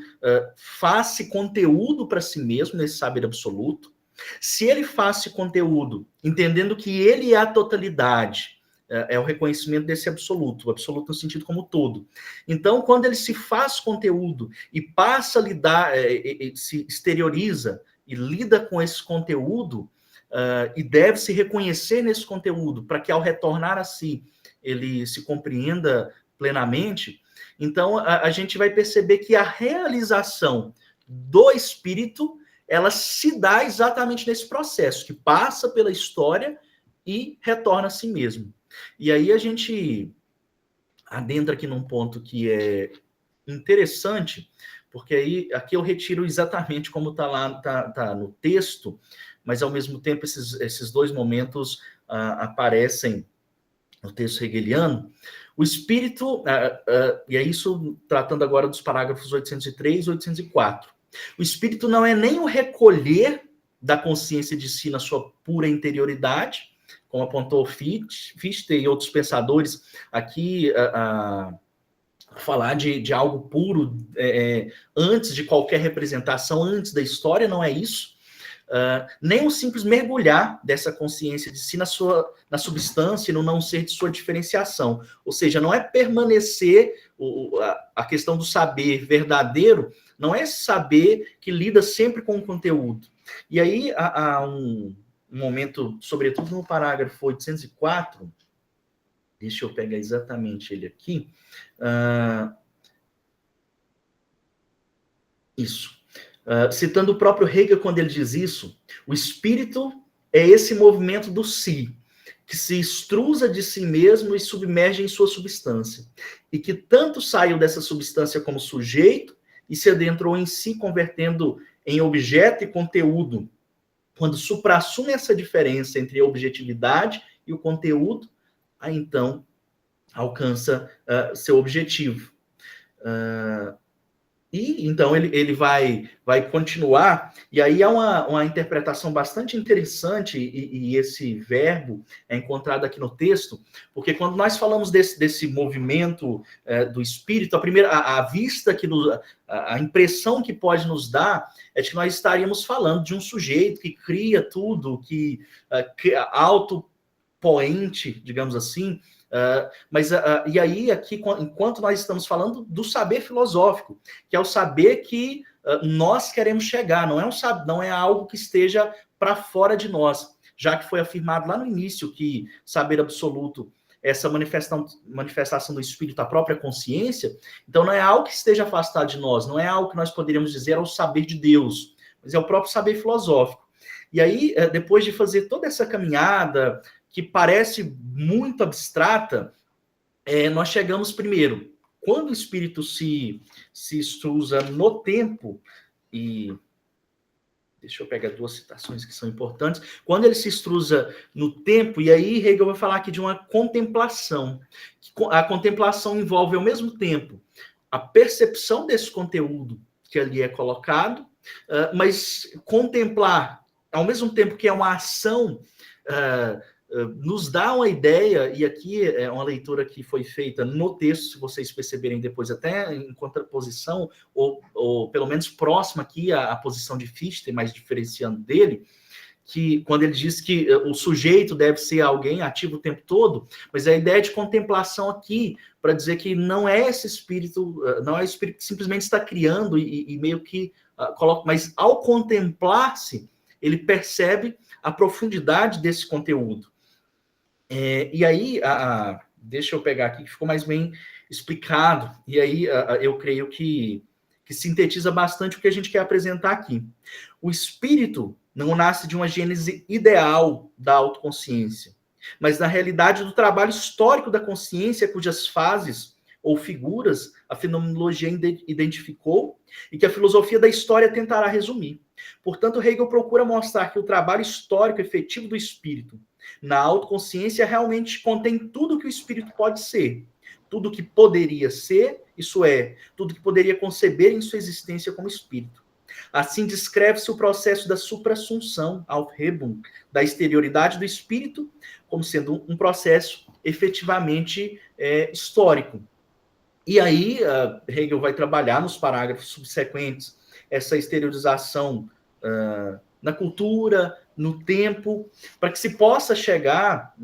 faz-se conteúdo para si mesmo, nesse saber absoluto. Se ele faz-se conteúdo, entendendo que ele é a totalidade, é o reconhecimento desse absoluto, o absoluto no sentido como todo. Então, quando ele se faz conteúdo e passa a lidar, se exterioriza e lida com esse conteúdo, e deve se reconhecer nesse conteúdo, para que ao retornar a si, ele se compreenda plenamente. Então, a gente vai perceber que a realização do espírito, ela se dá exatamente nesse processo, que passa pela história e retorna a si mesmo. E aí a gente adentra aqui num ponto que é interessante, porque aí aqui eu retiro exatamente como está lá, tá no texto, mas ao mesmo tempo esses dois momentos aparecem no texto hegeliano. O espírito, e é isso tratando agora dos parágrafos 803 e 804. O espírito não é nem o recolher da consciência de si na sua pura interioridade, como apontou Fichte e outros pensadores aqui, falar de algo puro antes de qualquer representação, antes da história, não é isso. Nem o simples mergulhar dessa consciência de si na substância e no não ser de sua diferenciação. Ou seja, não é permanecer a questão do saber verdadeiro, não é esse saber que lida sempre com o conteúdo. E aí há um momento, sobretudo no parágrafo 804, deixa eu pegar exatamente ele aqui. Isso. Citando o próprio Hegel, quando ele diz isso, o espírito é esse movimento do si, que se extrusa de si mesmo e submerge em sua substância, e que tanto saiu dessa substância como sujeito e se adentrou em si, convertendo em objeto e conteúdo. Quando suprassume essa diferença entre a objetividade e o conteúdo, aí então alcança seu objetivo. E então ele vai continuar, e aí há uma interpretação bastante interessante, e esse verbo é encontrado aqui no texto, porque quando nós falamos desse movimento do espírito, a vista que a impressão que pode nos dar é de que nós estaríamos falando de um sujeito que cria tudo, que autopoente, digamos assim. E aí, aqui, enquanto nós estamos falando do saber filosófico, que é o saber que nós queremos chegar, não é algo que esteja para fora de nós, já que foi afirmado lá no início que saber absoluto, essa manifestação do espírito, a própria consciência, então não é algo que esteja afastado de nós, não é algo que nós poderíamos dizer o saber de Deus, mas é o próprio saber filosófico. E aí, depois de fazer toda essa caminhada, que parece muito abstrata, nós chegamos primeiro, quando o espírito se extrusa no tempo, e deixa eu pegar duas citações que são importantes, quando ele se extrusa no tempo, e aí Hegel vai falar aqui de uma contemplação, a contemplação envolve ao mesmo tempo a percepção desse conteúdo que ali é colocado, mas contemplar, ao mesmo tempo que é uma ação, nos dá uma ideia, e aqui é uma leitura que foi feita no texto, se vocês perceberem depois, até em contraposição, ou pelo menos próxima aqui à posição de Fichte, mas diferenciando dele, que quando ele diz que o sujeito deve ser alguém ativo o tempo todo, mas a ideia de contemplação aqui, para dizer que não é esse espírito, não é o espírito que simplesmente está criando e meio que coloca, mas ao contemplar-se, ele percebe a profundidade desse conteúdo. E aí, deixa eu pegar aqui, que ficou mais bem explicado, e aí eu creio que sintetiza bastante o que a gente quer apresentar aqui. O espírito não nasce de uma gênese ideal da autoconsciência, mas na realidade do trabalho histórico da consciência, cujas fases ou figuras a fenomenologia identificou e que a filosofia da história tentará resumir. Portanto, Hegel procura mostrar que o trabalho histórico efetivo do espírito na autoconsciência realmente contém tudo que o espírito pode ser, tudo que poderia ser, isso é, tudo que poderia conceber em sua existência como espírito. Assim descreve-se o processo da suprassunção, Aufhebung, da exterioridade do espírito, como sendo um processo efetivamente histórico. E aí, Hegel vai trabalhar nos parágrafos subsequentes essa exteriorização na cultura, no tempo, para que se possa chegar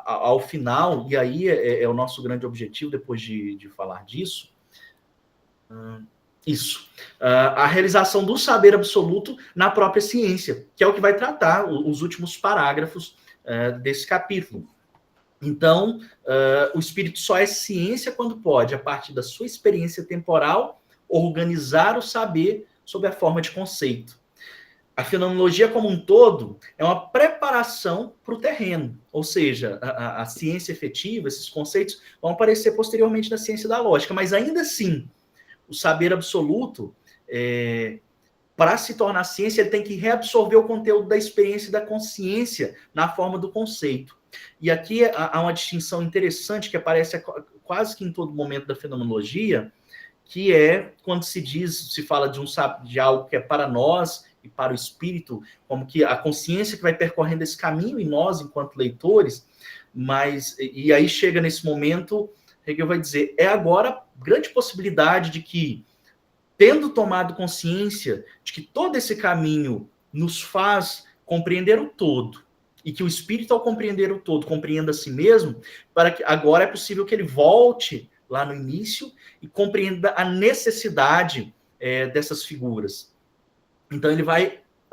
ao final, e aí é o nosso grande objetivo, depois de falar disso, a realização do saber absoluto na própria ciência, que é o que vai tratar os últimos parágrafos desse capítulo. Então, o espírito só é ciência quando pode, a partir da sua experiência temporal, organizar o saber sob a forma de conceito. A fenomenologia como um todo é uma preparação para o terreno, ou seja, a ciência efetiva, esses conceitos vão aparecer posteriormente na ciência da lógica, mas ainda assim, o saber absoluto, para se tornar ciência, ele tem que reabsorver o conteúdo da experiência e da consciência na forma do conceito. E aqui há uma distinção interessante que aparece quase que em todo momento da fenomenologia, que é quando se fala de algo que é para nós e para o espírito, como que a consciência que vai percorrendo esse caminho, e nós, enquanto leitores, e aí chega nesse momento, Hegel vai dizer, é agora grande possibilidade de que, tendo tomado consciência de que todo esse caminho nos faz compreender o todo, e que o espírito, ao compreender o todo, compreenda a si mesmo, para que agora é possível que ele volte lá no início e compreenda a necessidade dessas figuras. Então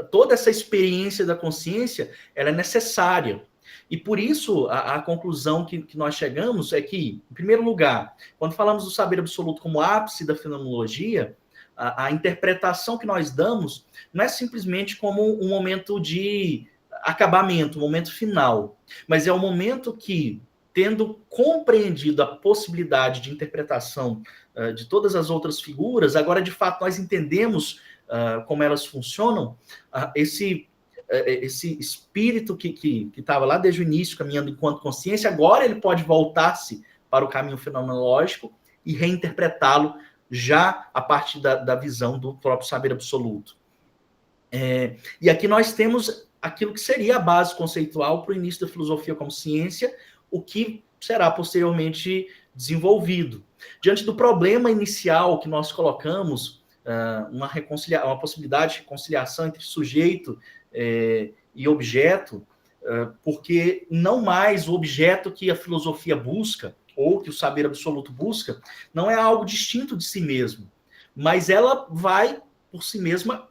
toda essa experiência da consciência, ela é necessária. E por isso, a conclusão que nós chegamos é que, em primeiro lugar, quando falamos do saber absoluto como ápice da fenomenologia, a interpretação que nós damos não é simplesmente como um momento de acabamento, um momento final, mas é um momento que, tendo compreendido a possibilidade de interpretação de todas as outras figuras, agora, de fato, nós entendemos como elas funcionam, esse espírito que estava lá desde o início, caminhando enquanto consciência, agora ele pode voltar-se para o caminho fenomenológico e reinterpretá-lo já a partir da visão do próprio saber absoluto. E aqui nós temos aquilo que seria a base conceitual para o início da filosofia como ciência, o que será posteriormente desenvolvido. Diante do problema inicial que nós colocamos, uma possibilidade de reconciliação entre sujeito e objeto, porque não mais o objeto que a filosofia busca, ou que o saber absoluto busca, não é algo distinto de si mesmo, mas ela vai, por si mesma,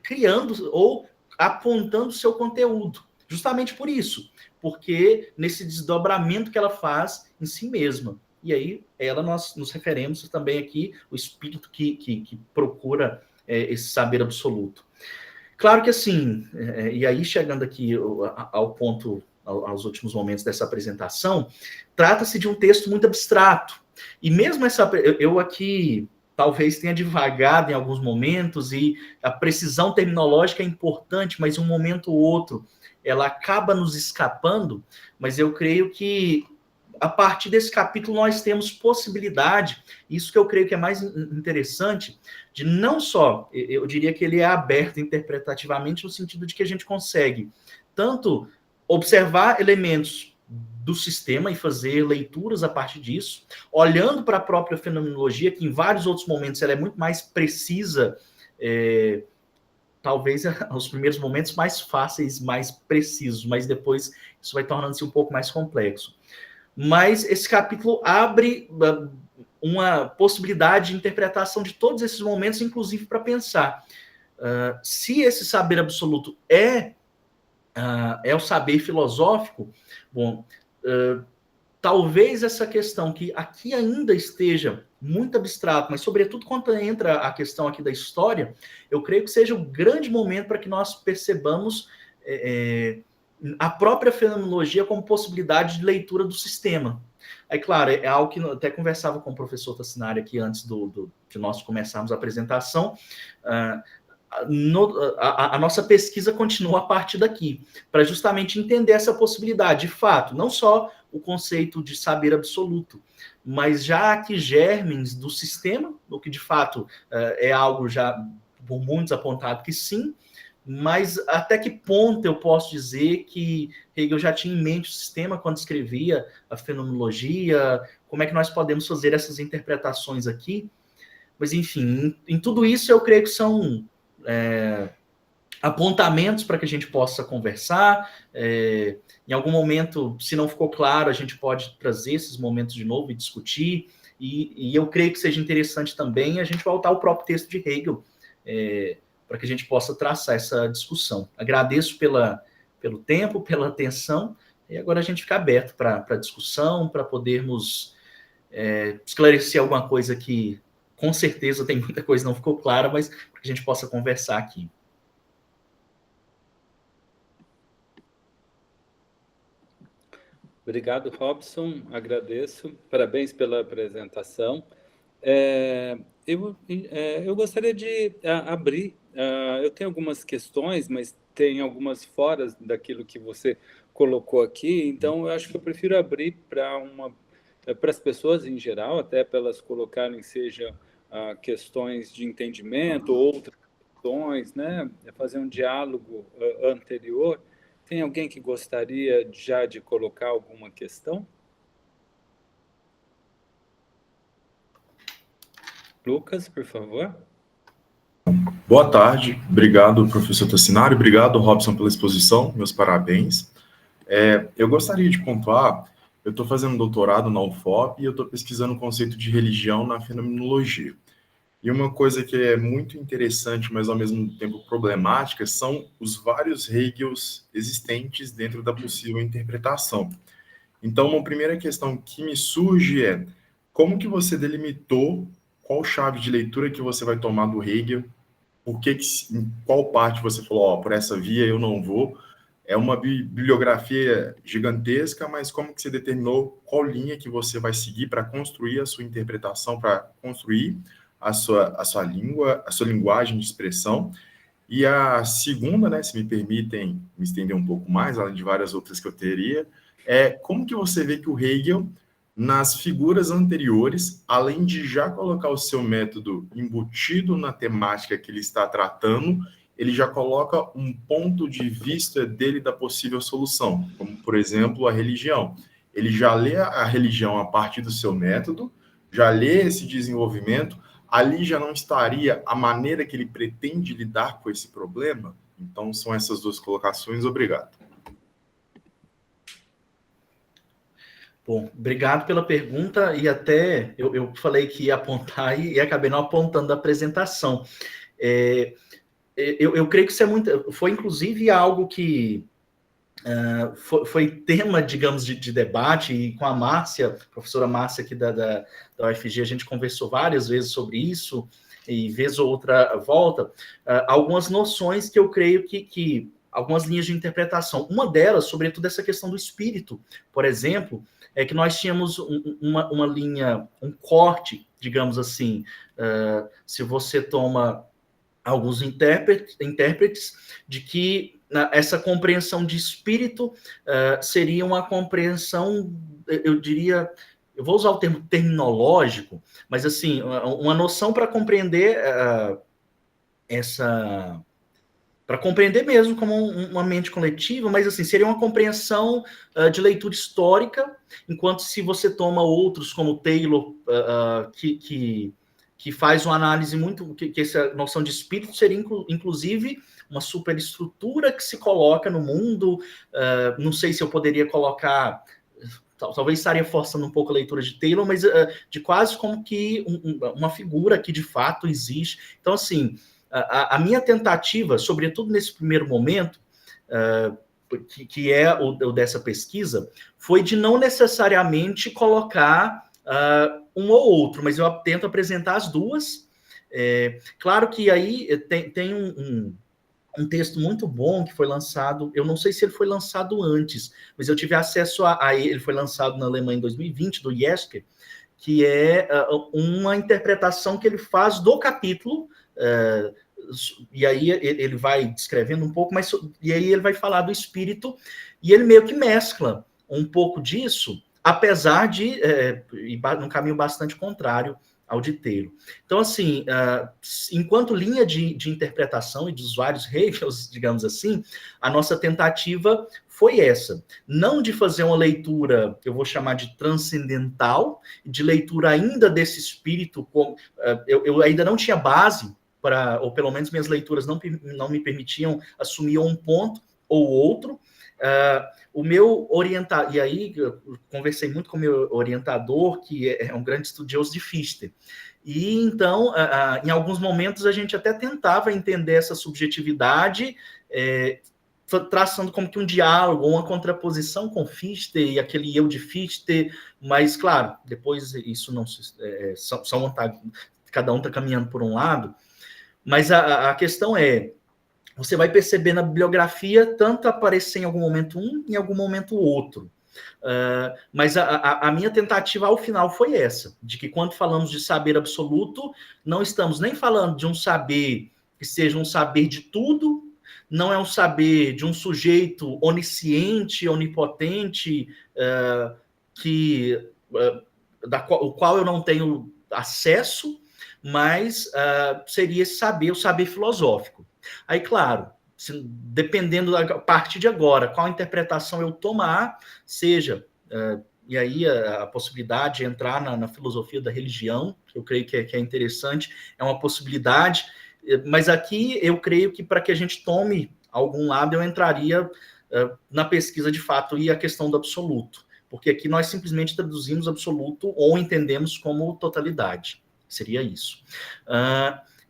criando ou apontando seu conteúdo. Justamente por isso, porque nesse desdobramento que ela faz em si mesma. E aí, nós nos referimos também aqui, o espírito que procura esse saber absoluto. Claro que assim, e aí chegando aqui ao ponto, aos últimos momentos dessa apresentação, trata-se de um texto muito abstrato. E mesmo eu aqui talvez tenha divagado em alguns momentos, e a precisão terminológica é importante, mas um momento ou outro ela acaba nos escapando, mas eu creio que a partir desse capítulo nós temos possibilidade, isso que eu creio que é mais interessante, de não só, eu diria que ele é aberto interpretativamente, no sentido de que a gente consegue tanto observar elementos do sistema e fazer leituras a partir disso, olhando para a própria fenomenologia, que em vários outros momentos ela é muito mais precisa, talvez aos primeiros momentos mais fáceis, mais precisos, mas depois isso vai tornando-se um pouco mais complexo. Mas esse capítulo abre uma possibilidade de interpretação de todos esses momentos, inclusive para pensar se esse saber absoluto é o saber filosófico. Bom, talvez essa questão que aqui ainda esteja muito abstrato, mas sobretudo quando entra a questão aqui da história, eu creio que seja um grande momento para que nós percebamos a própria fenomenologia como possibilidade de leitura do sistema. Aí, claro, é algo que eu até conversava com o professor Tassinari aqui antes de nós começarmos a apresentação. A nossa pesquisa continua a partir daqui, para justamente entender essa possibilidade. De fato, não só o conceito de saber absoluto, mas já aqui germes do sistema, o que de fato é algo já por muitos apontado que sim, mas até que ponto eu posso dizer que Hegel já tinha em mente o sistema quando escrevia a fenomenologia? Como é que nós podemos fazer essas interpretações aqui? Mas, enfim, em tudo isso eu creio que são apontamentos para que a gente possa conversar. Em algum momento, se não ficou claro, a gente pode trazer esses momentos de novo e discutir. E eu creio que seja interessante também a gente voltar ao próprio texto de Hegel, para que a gente possa traçar essa discussão. Agradeço pelo tempo, pela atenção, e agora a gente fica aberto para a discussão, para podermos esclarecer alguma coisa que, com certeza, tem muita coisa que não ficou clara, mas para que a gente possa conversar aqui.
Obrigado, Robson, agradeço, parabéns pela apresentação. Eu gostaria de abrir, eu tenho algumas questões, mas tem algumas fora daquilo que você colocou aqui, então eu acho que eu prefiro abrir para as pessoas em geral, até para elas colocarem, seja questões de entendimento, outras questões, né? Fazer um diálogo anterior. Tem alguém que gostaria já de colocar alguma questão? Lucas, por favor.
Boa tarde, obrigado, professor Tassinari, obrigado, Robson, pela exposição, meus parabéns. Eu gostaria de pontuar, eu estou fazendo doutorado na UFOP e eu estou pesquisando o conceito de religião na fenomenologia. E uma coisa que é muito interessante, mas ao mesmo tempo problemática, são os vários Hegels existentes dentro da possível interpretação. Então, uma primeira questão que me surge é, como que você delimitou qual chave de leitura que você vai tomar do Hegel? Em qual parte você falou, por essa via eu não vou? É uma bibliografia gigantesca, mas como que você determinou qual linha que você vai seguir para construir a sua interpretação, para construir a sua língua, a sua linguagem de expressão? E a segunda, né, se me permitem me estender um pouco mais, além de várias outras que eu teria, é como que você vê que o Hegel, nas figuras anteriores, além de já colocar o seu método embutido na temática que ele está tratando, ele já coloca um ponto de vista dele da possível solução, como, por exemplo, a religião. Ele já lê a religião a partir do seu método, já lê esse desenvolvimento, ali já não estaria a maneira que ele pretende lidar com esse problema? Então, são essas duas colocações. Obrigado.
Bom, obrigado pela pergunta, e até eu falei que ia apontar e acabei não apontando da apresentação. Eu creio que isso foi inclusive algo que foi tema, digamos, de debate, e com a Márcia, professora Márcia aqui da UFG, a gente conversou várias vezes sobre isso, e vez ou outra volta, algumas noções que eu creio que algumas linhas de interpretação. Uma delas, sobretudo, essa questão do espírito, por exemplo, é que nós tínhamos uma linha, um corte, digamos assim, se você toma alguns intérpretes, de que essa compreensão de espírito seria uma compreensão, eu diria, eu vou usar o termo terminológico, mas assim, uma noção para compreender para compreender mesmo como uma mente coletiva, mas assim, seria uma compreensão de leitura histórica, enquanto se você toma outros, como Taylor, que faz uma análise muito, que essa noção de espírito seria, inclusive, uma superestrutura que se coloca no mundo, não sei se eu poderia colocar, talvez estaria forçando um pouco a leitura de Taylor, mas de quase como que uma figura que de fato existe. Então, assim, a minha tentativa, sobretudo nesse primeiro momento, que é o dessa pesquisa, foi de não necessariamente colocar um ou outro, mas eu tento apresentar as duas. Claro que aí tem um texto muito bom que foi lançado, eu não sei se ele foi lançado antes, mas eu tive acesso a ele, foi lançado na Alemanha em 2020, do Jeske, que é uma interpretação que ele faz do capítulo, e aí ele vai descrevendo um pouco, e aí ele vai falar do espírito, e ele meio que mescla um pouco disso, apesar de, num caminho bastante contrário auditeiro. Então, assim, enquanto linha de interpretação e dos vários Hegels, digamos assim, a nossa tentativa foi essa, não de fazer uma leitura, eu vou chamar de transcendental, de leitura ainda desse espírito, eu ainda não tinha base, ou pelo menos minhas leituras não me permitiam assumir um ponto ou outro. O meu orientador, e aí eu conversei muito com o meu orientador, que é um grande estudioso de Fichte, e então, em alguns momentos, a gente até tentava entender essa subjetividade, traçando como que um diálogo, uma contraposição com Fichte e aquele eu de Fichte, mas, claro, depois isso não cada um está caminhando por um lado, mas a questão é, você vai perceber na bibliografia tanto aparecer em algum momento um, em algum momento o outro. Mas a minha tentativa ao final foi essa, de que quando falamos de saber absoluto, não estamos nem falando de um saber que seja um saber de tudo, não é um saber de um sujeito onisciente, onipotente, o qual eu não tenho acesso, mas seria esse saber, o saber filosófico. Aí, claro, dependendo da parte de agora, qual interpretação eu tomar, seja, e aí a possibilidade de entrar na filosofia da religião, que eu creio que é interessante, é uma possibilidade, mas aqui eu creio que para que a gente tome algum lado, eu entraria na pesquisa de fato e a questão do absoluto, porque aqui nós simplesmente traduzimos absoluto ou entendemos como totalidade, seria isso.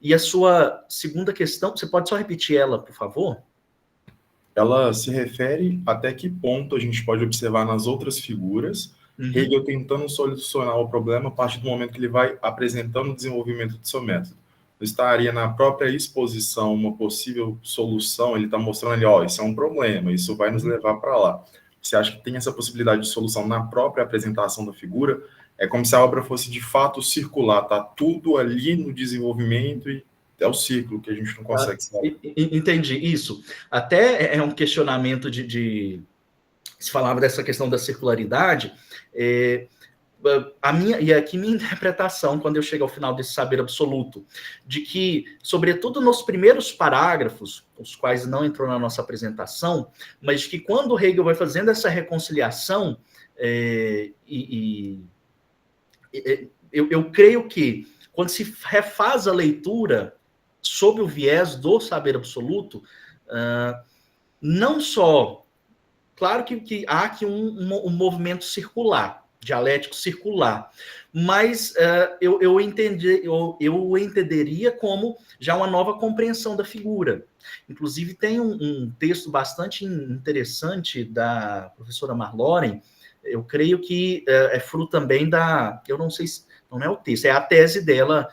E a sua segunda questão, você pode só repetir ela, por favor?
Ela se refere até que ponto a gente pode observar nas outras figuras, Hegel tentando solucionar o problema a partir do momento que ele vai apresentando o desenvolvimento do seu método. Estaria na própria exposição uma possível solução, ele está mostrando ali, isso é um problema, isso vai nos levar para lá. Você acha que tem essa possibilidade de solução na própria apresentação da figura? É como se a obra fosse de fato circular, tá tudo ali no desenvolvimento e é o ciclo que a gente não consegue saber.
Entendi, isso. Até é um questionamento se falava dessa questão da circularidade, minha interpretação, quando eu chego ao final desse saber absoluto, de que, sobretudo nos primeiros parágrafos, os quais não entrou na nossa apresentação, mas que quando Hegel vai fazendo essa reconciliação, eu creio que, quando se refaz a leitura sob o viés do saber absoluto, não só, claro que há aqui um movimento circular, dialético circular, mas eu entenderia como já uma nova compreensão da figura. Inclusive, tem um texto bastante interessante da professora Marloren, eu creio que é fruto também eu não sei se, não é o texto, é a tese dela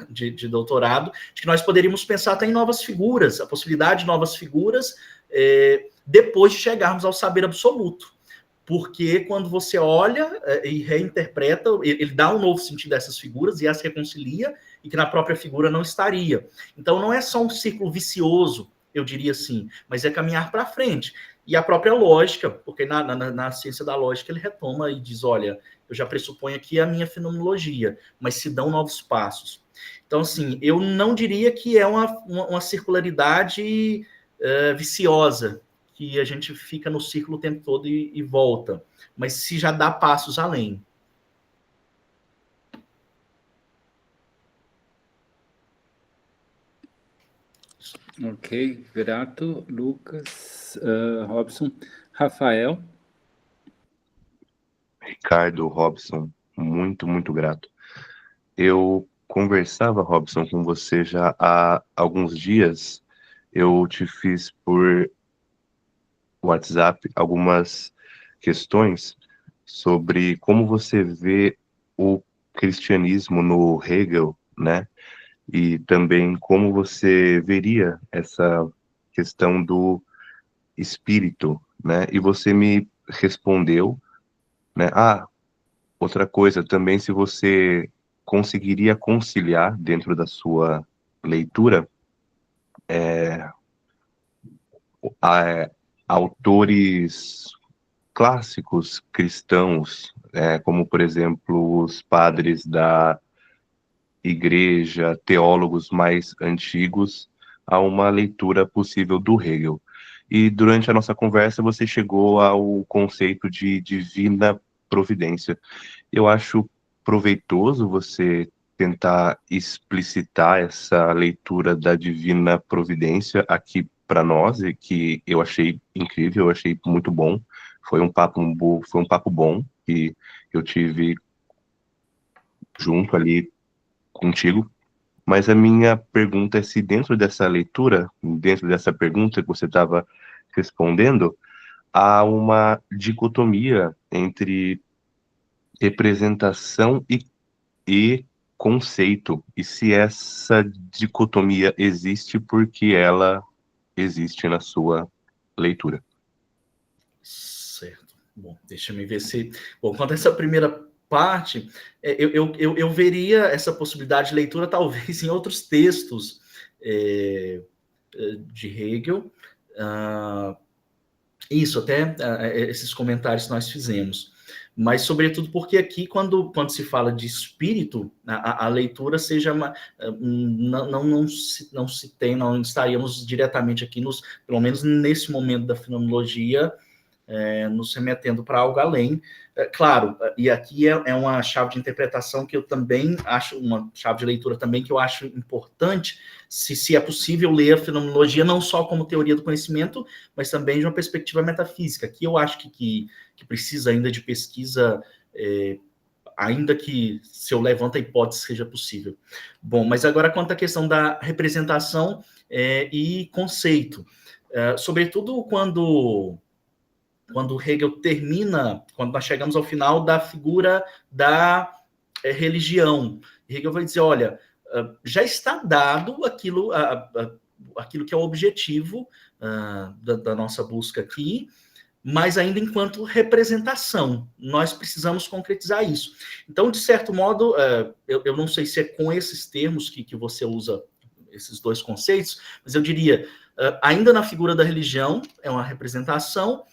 de doutorado, de que nós poderíamos pensar até em novas figuras, a possibilidade de novas figuras depois de chegarmos ao saber absoluto. Porque quando você olha e reinterpreta, ele dá um novo sentido a essas figuras e as reconcilia, e que na própria figura não estaria. Então não é só um círculo vicioso, eu diria assim, mas é caminhar para frente. E a própria lógica, porque na ciência da lógica ele retoma e diz, olha, eu já pressuponho aqui a minha fenomenologia, mas se dão novos passos. Então, assim, eu não diria que é uma circularidade viciosa, que a gente fica no círculo o tempo todo e volta, mas se já dá passos além.
Ok, grato, Lucas, Robson. Rafael?
Ricardo, Robson, muito, muito grato. Eu conversava, Robson, com você já há alguns dias. Eu te fiz por WhatsApp algumas questões sobre como você vê o cristianismo no Hegel, né? E também como você veria essa questão do espírito, né? E você me respondeu, né? Outra coisa também, se você conseguiria conciliar dentro da sua leitura autores clássicos cristãos, como, por exemplo, os padres da igreja, teólogos mais antigos, a uma leitura possível do Hegel. E durante a nossa conversa você chegou ao conceito de divina providência. Eu acho proveitoso você tentar explicitar essa leitura da divina providência aqui para nós, e que eu achei incrível, eu achei muito bom. Foi um papo bom que eu tive junto ali contigo. Mas a minha pergunta é se dentro dessa leitura, dentro dessa pergunta que você estava respondendo, há uma dicotomia entre representação e conceito, e se essa dicotomia existe, porque ela existe na sua leitura.
Certo. Bom, deixa eu ver se... Bom, quanto a essa primeira parte, eu veria essa possibilidade de leitura talvez em outros textos de Hegel. Isso, até esses comentários que nós fizemos. Mas, sobretudo, porque aqui, quando se fala de espírito, a leitura seja não se tem, não estaríamos diretamente aqui, pelo menos nesse momento da fenomenologia, nos remetendo para algo além. Claro, e aqui é uma chave de interpretação que eu também acho, uma chave de leitura também que eu acho importante, se é possível ler a fenomenologia não só como teoria do conhecimento, mas também de uma perspectiva metafísica. Aqui eu acho que precisa ainda de pesquisa, ainda que se eu levanto a hipótese seja possível. Bom, mas agora quanto à questão da representação e conceito. Sobretudo quando Hegel termina, quando nós chegamos ao final da figura da religião, Hegel vai dizer, olha, já está dado aquilo que é o objetivo da nossa busca aqui, mas ainda enquanto representação, nós precisamos concretizar isso. Então, de certo modo, eu não sei se é com esses termos que você usa esses dois conceitos, mas eu diria, ainda na figura da religião, é uma representação,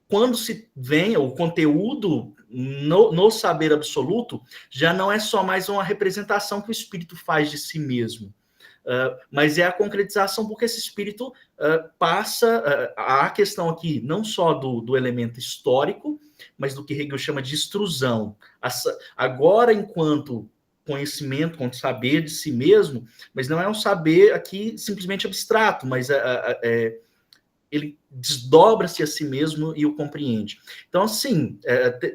quando se vem o conteúdo no saber absoluto, já não é só mais uma representação que o espírito faz de si mesmo, mas é a concretização, porque esse espírito passa a questão aqui não só do elemento histórico, mas do que Hegel chama de extrusão. Agora, enquanto conhecimento, quanto saber de si mesmo, mas não é um saber aqui simplesmente abstrato, mas ele desdobra-se a si mesmo e o compreende. Então, assim,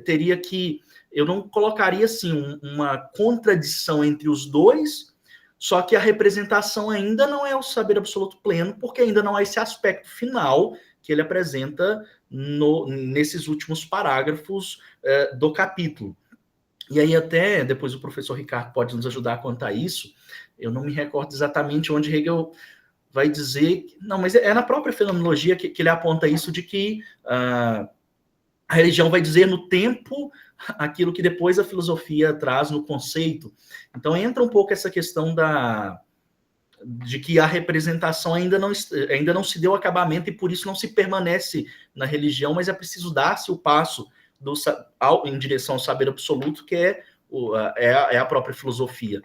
teria que... Eu não colocaria, assim, uma contradição entre os dois, só que a representação ainda não é o saber absoluto pleno, porque ainda não há esse aspecto final que ele apresenta nesses últimos parágrafos do capítulo. E aí até, depois o professor Ricardo pode nos ajudar quanto a isso, eu não me recordo exatamente onde Hegel vai dizer... Não, mas é na própria fenomenologia que ele aponta isso, de que a religião vai dizer no tempo aquilo que depois a filosofia traz no conceito. Então entra um pouco essa questão de que a representação ainda não se deu acabamento, e por isso não se permanece na religião, mas é preciso dar-se o passo em direção ao saber absoluto, que é a própria filosofia.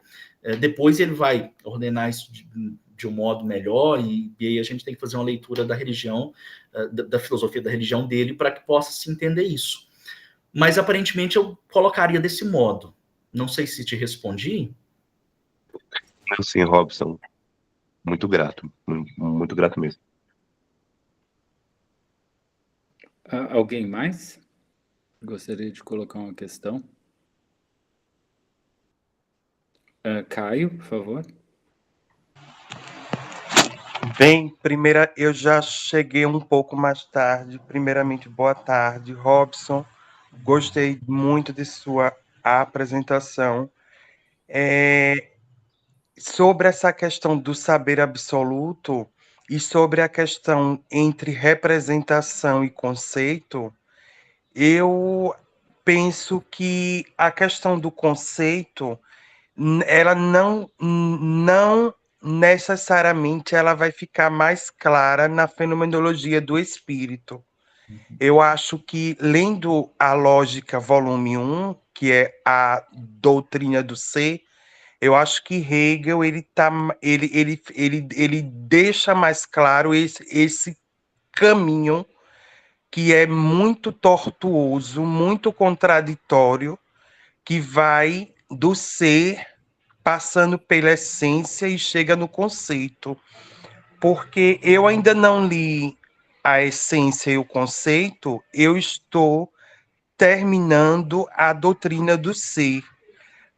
Depois ele vai ordenar isso de um modo melhor, e aí a gente tem que fazer uma leitura da religião, da filosofia da religião dele, para que possa se entender isso. Mas, aparentemente, eu colocaria desse modo. Não sei se te respondi.
Sim, Robson. Muito grato. Muito grato mesmo.
Alguém mais gostaria de colocar uma questão? Caio, por favor.
Bem, eu já cheguei um pouco mais tarde. Primeiramente, boa tarde, Robson. Gostei muito de sua apresentação. Sobre essa questão do saber absoluto e sobre a questão entre representação e conceito, eu penso que a questão do conceito, ela não necessariamente ela vai ficar mais clara na fenomenologia do espírito. Eu acho que, lendo a Lógica, volume 1, que é a doutrina do ser, Eu acho que Hegel ele deixa mais claro esse caminho que é muito tortuoso, muito contraditório, que vai do ser passando pela essência e chega no conceito. Porque eu ainda não li a essência e o conceito, eu estou terminando a doutrina do ser.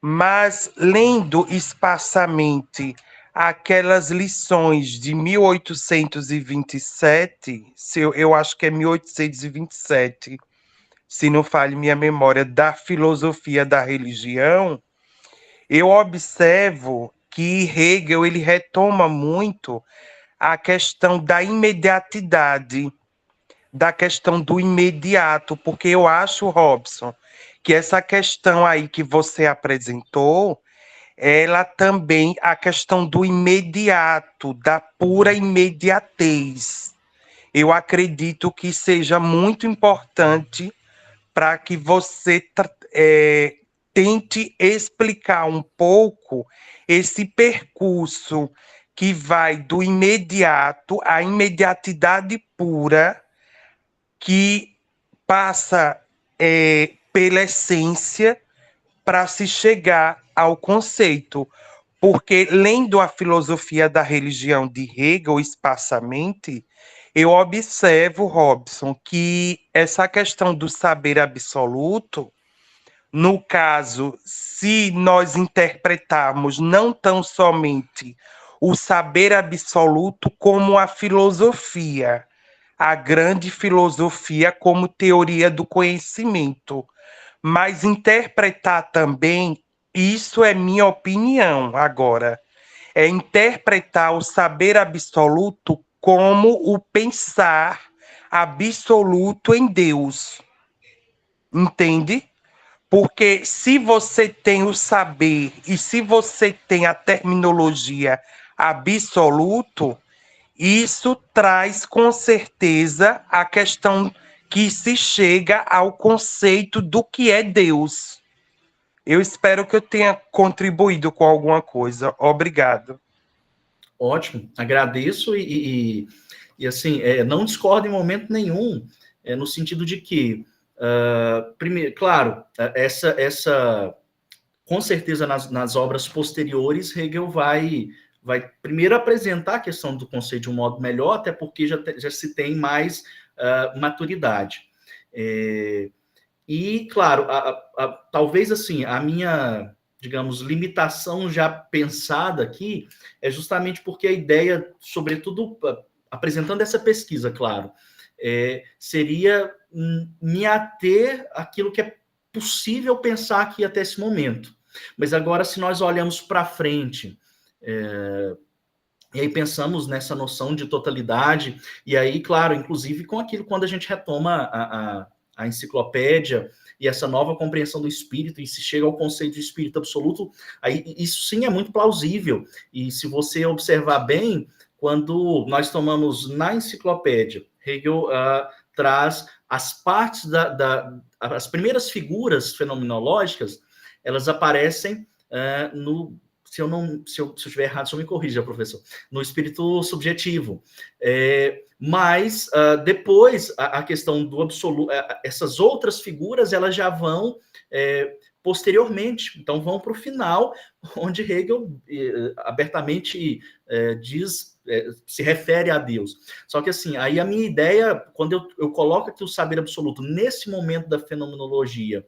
Mas lendo esparsamente aquelas lições de 1827, eu acho que é 1827, se não falhe minha memória, da filosofia da religião, eu observo que Hegel ele retoma muito a questão da imediatidade, da questão do imediato, porque eu acho, Robson, que essa questão aí que você apresentou, ela também, a questão do imediato, da pura imediatez, eu acredito que seja muito importante para que você tente explicar um pouco esse percurso que vai do imediato à imediatidade pura, que passa pela essência para se chegar ao conceito. Porque, lendo a filosofia da religião de Hegel esparsamente, eu observo, Robson, que essa questão do saber absoluto, no caso, se nós interpretarmos não tão somente o saber absoluto como a filosofia, a grande filosofia como teoria do conhecimento, mas interpretar também, isso é minha opinião agora, é interpretar o saber absoluto como o pensar absoluto em Deus. Entende? Porque se você tem o saber e se você tem a terminologia absoluto, isso traz com certeza a questão que se chega ao conceito do que é Deus. Eu espero que eu tenha contribuído com alguma coisa. Obrigado.
Ótimo, agradeço e assim, não discordo em momento nenhum, no sentido de que, primeiro, claro, essa com certeza nas obras posteriores, Hegel vai primeiro apresentar a questão do conceito de um modo melhor, até porque já se tem mais maturidade. E, claro, talvez assim, a minha, digamos, limitação já pensada aqui é justamente porque a ideia, sobretudo, apresentando essa pesquisa, claro, seria me ater àquilo que é possível pensar aqui até esse momento. Mas agora, se nós olhamos para frente, e aí pensamos nessa noção de totalidade, e aí, claro, inclusive com aquilo quando a gente retoma a enciclopédia e essa nova compreensão do espírito, e se chega ao conceito de espírito absoluto, aí isso sim é muito plausível. E se você observar bem, quando nós tomamos na enciclopédia, Hegel traz as partes as primeiras figuras fenomenológicas, elas aparecem no... Se eu estiver errado, só me corrija, professor. No espírito subjetivo. Mas, depois, a questão do absoluto... essas outras figuras, elas já vão posteriormente. Então, vão para o final, onde Hegel abertamente diz... se refere a Deus. Só que, assim, aí a minha ideia, quando eu coloco aqui o saber absoluto nesse momento da fenomenologia,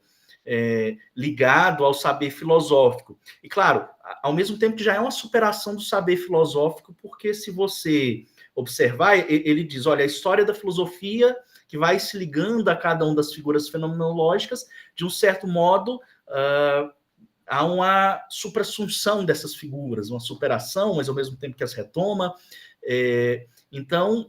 ligado ao saber filosófico. E, claro, ao mesmo tempo que já é uma superação do saber filosófico, porque se você observar, ele diz, olha, a história da filosofia que vai se ligando a cada uma das figuras fenomenológicas, de um certo modo, há uma suprassunção dessas figuras, uma superação, mas ao mesmo tempo que as retoma. Então,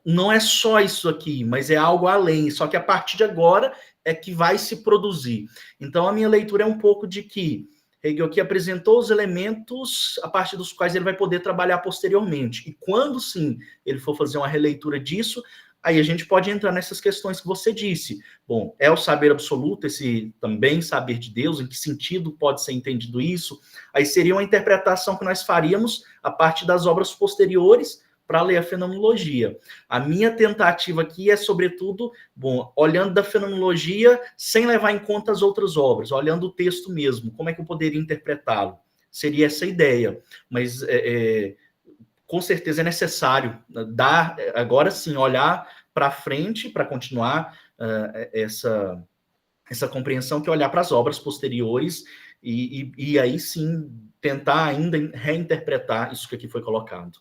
não é só isso aqui, mas é algo além, só que a partir de agora é que vai se produzir. Então, a minha leitura é um pouco de que Hegel aqui apresentou os elementos a partir dos quais ele vai poder trabalhar posteriormente. E quando, sim, ele for fazer uma releitura disso, aí a gente pode entrar nessas questões que você disse. Bom, é o saber absoluto, esse também saber de Deus, em que sentido pode ser entendido isso? Aí seria uma interpretação que nós faríamos a partir das obras posteriores para ler a fenomenologia. A minha tentativa aqui é, sobretudo, bom, olhando da fenomenologia sem levar em conta as outras obras, olhando o texto mesmo, como é que eu poderia interpretá-lo? Seria essa a ideia, mas com certeza é necessário dar, agora sim, olhar para frente para continuar essa compreensão, que é olhar para as obras posteriores e aí sim tentar ainda reinterpretar isso que aqui foi colocado.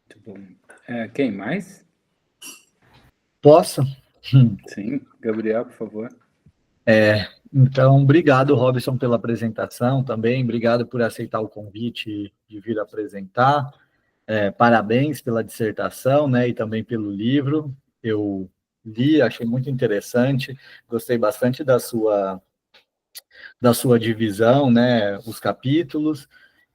Muito bom. Quem mais?
Posso?
Sim, Gabriel, por favor.
Então, obrigado, Robson, pela apresentação também, obrigado por aceitar o convite de vir apresentar, parabéns pela dissertação, né, e também pelo livro, eu li, achei muito interessante, gostei bastante da sua divisão, né, os capítulos,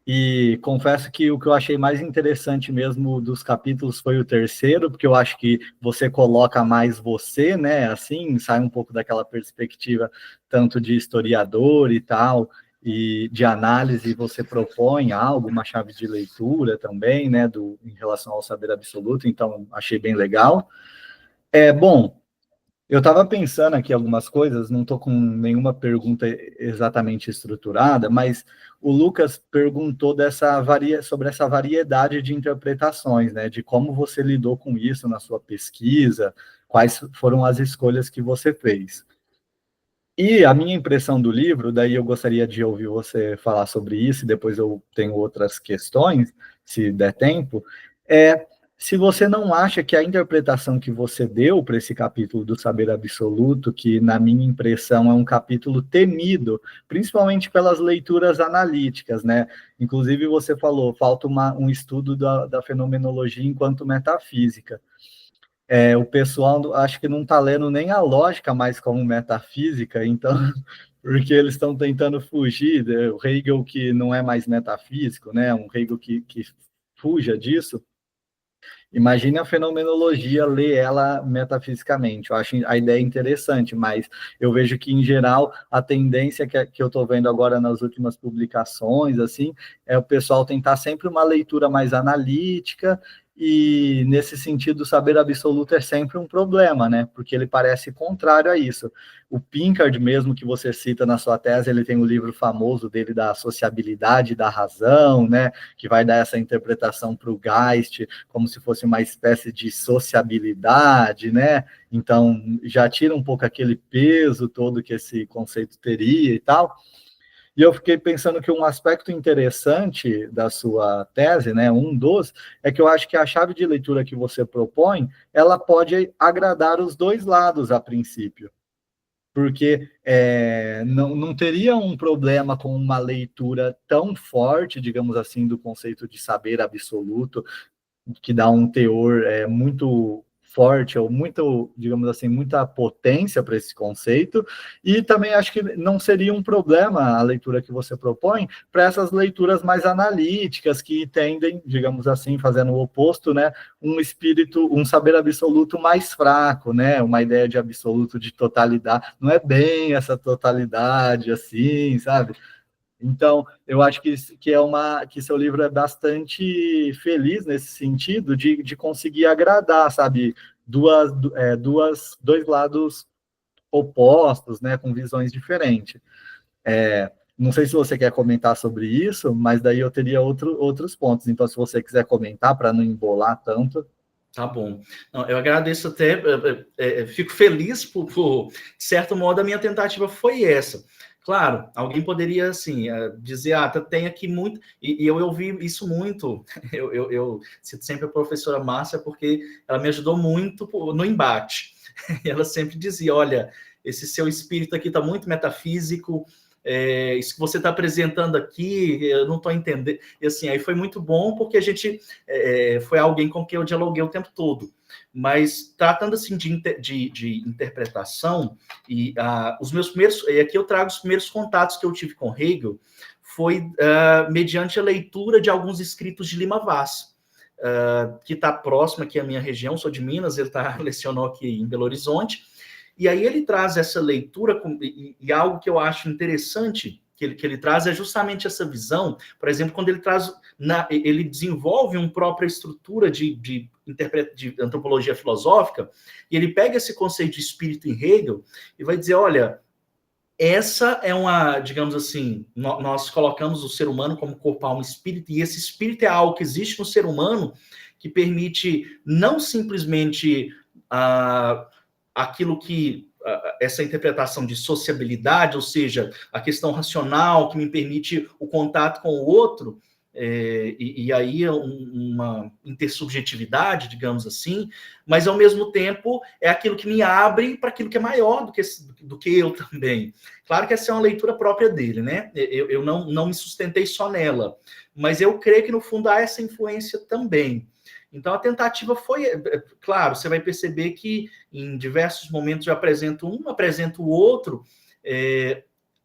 e confesso que o que eu achei mais interessante mesmo dos capítulos foi o terceiro, porque eu acho que você coloca mais você, né? Assim, sai um pouco daquela perspectiva tanto de historiador e tal, e de análise, você propõe algo, uma chave de leitura também, né? Em relação ao saber absoluto, então achei bem legal. Bom, eu estava pensando aqui algumas coisas, não estou com nenhuma pergunta exatamente estruturada, mas o Lucas perguntou sobre essa variedade de interpretações, né? De como você lidou com isso na sua pesquisa, quais foram as escolhas que você fez. E a minha impressão do livro, daí eu gostaria de ouvir você falar sobre isso, e depois eu tenho outras questões, se der tempo, se você não acha que a interpretação que você deu para esse capítulo do saber absoluto, que na minha impressão é um capítulo temido, principalmente pelas leituras analíticas, né? Inclusive você falou, falta um estudo da fenomenologia enquanto metafísica. O pessoal acho que não está lendo nem a lógica mais como metafísica, então, porque eles estão tentando fugir, o Hegel que não é mais metafísico, né? Um Hegel que fuja disso. Imagine a fenomenologia, ler ela metafisicamente. Eu acho a ideia interessante, mas eu vejo que, em geral, a tendência que eu estou vendo agora nas últimas publicações, assim, é o pessoal tentar sempre uma leitura mais analítica, e, nesse sentido, o saber absoluto é sempre um problema, né? Porque ele parece contrário a isso. O Pinkard, mesmo, que você cita na sua tese, ele tem um livro famoso dele da sociabilidade da razão, né? Que vai dar essa interpretação para o Geist, como se fosse uma espécie de sociabilidade, né? Então, já tira um pouco aquele peso todo que esse conceito teria e tal. E eu fiquei pensando que um aspecto interessante da sua tese, né, é que eu acho que a chave de leitura que você propõe, ela pode agradar os dois lados a princípio. Porque não teria um problema com uma leitura tão forte, digamos assim, do conceito de saber absoluto, que dá um teor muito forte, ou muito, digamos assim, muita potência para esse conceito, e também acho que não seria um problema a leitura que você propõe para essas leituras mais analíticas, que tendem, digamos assim, fazendo o oposto, né, um saber absoluto mais fraco, né, uma ideia de absoluto, de totalidade, não é bem essa totalidade assim, sabe? Então, eu acho que seu livro é bastante feliz nesse sentido de conseguir agradar, sabe, dois lados opostos, né, com visões diferentes. Não sei se você quer comentar sobre isso, mas daí eu teria outros pontos. Então, se você quiser comentar, para não embolar tanto.
Tá bom. Não, eu agradeço até, fico feliz de certo modo, a minha tentativa foi essa. Claro, alguém poderia, assim, dizer, tem aqui muito, e eu ouvi isso muito, eu cito sempre a professora Márcia, porque ela me ajudou muito no embate. Ela sempre dizia, olha, esse seu espírito aqui está muito metafísico, isso que você está apresentando aqui, eu não estou entendendo. E assim, aí foi muito bom, porque a gente foi alguém com quem eu dialoguei o tempo todo. Mas tratando assim de interpretação, e os meus primeiros, e aqui eu trago os primeiros contatos que eu tive com Hegel, foi mediante a leitura de alguns escritos de Lima Vaz, que está próximo aqui à minha região, sou de Minas, ele lecionou aqui em Belo Horizonte, e aí ele traz essa leitura, e algo que eu acho interessante que ele traz é justamente essa visão, por exemplo, quando ele desenvolve uma própria estrutura de antropologia filosófica, e ele pega esse conceito de espírito em Hegel e vai dizer, olha, essa é uma, digamos assim, nós colocamos o ser humano como corpo, alma e espírito, e esse espírito é algo que existe no ser humano que permite não simplesmente aquilo que essa interpretação de sociabilidade, ou seja, a questão racional que me permite o contato com o outro, e aí uma intersubjetividade, digamos assim, mas ao mesmo tempo é aquilo que me abre para aquilo que é maior do que eu também. Claro que essa é uma leitura própria dele, né? Eu não me sustentei só nela, mas eu creio que no fundo há essa influência também. Então, a tentativa foi... Claro, você vai perceber que em diversos momentos eu apresento um, apresento o outro.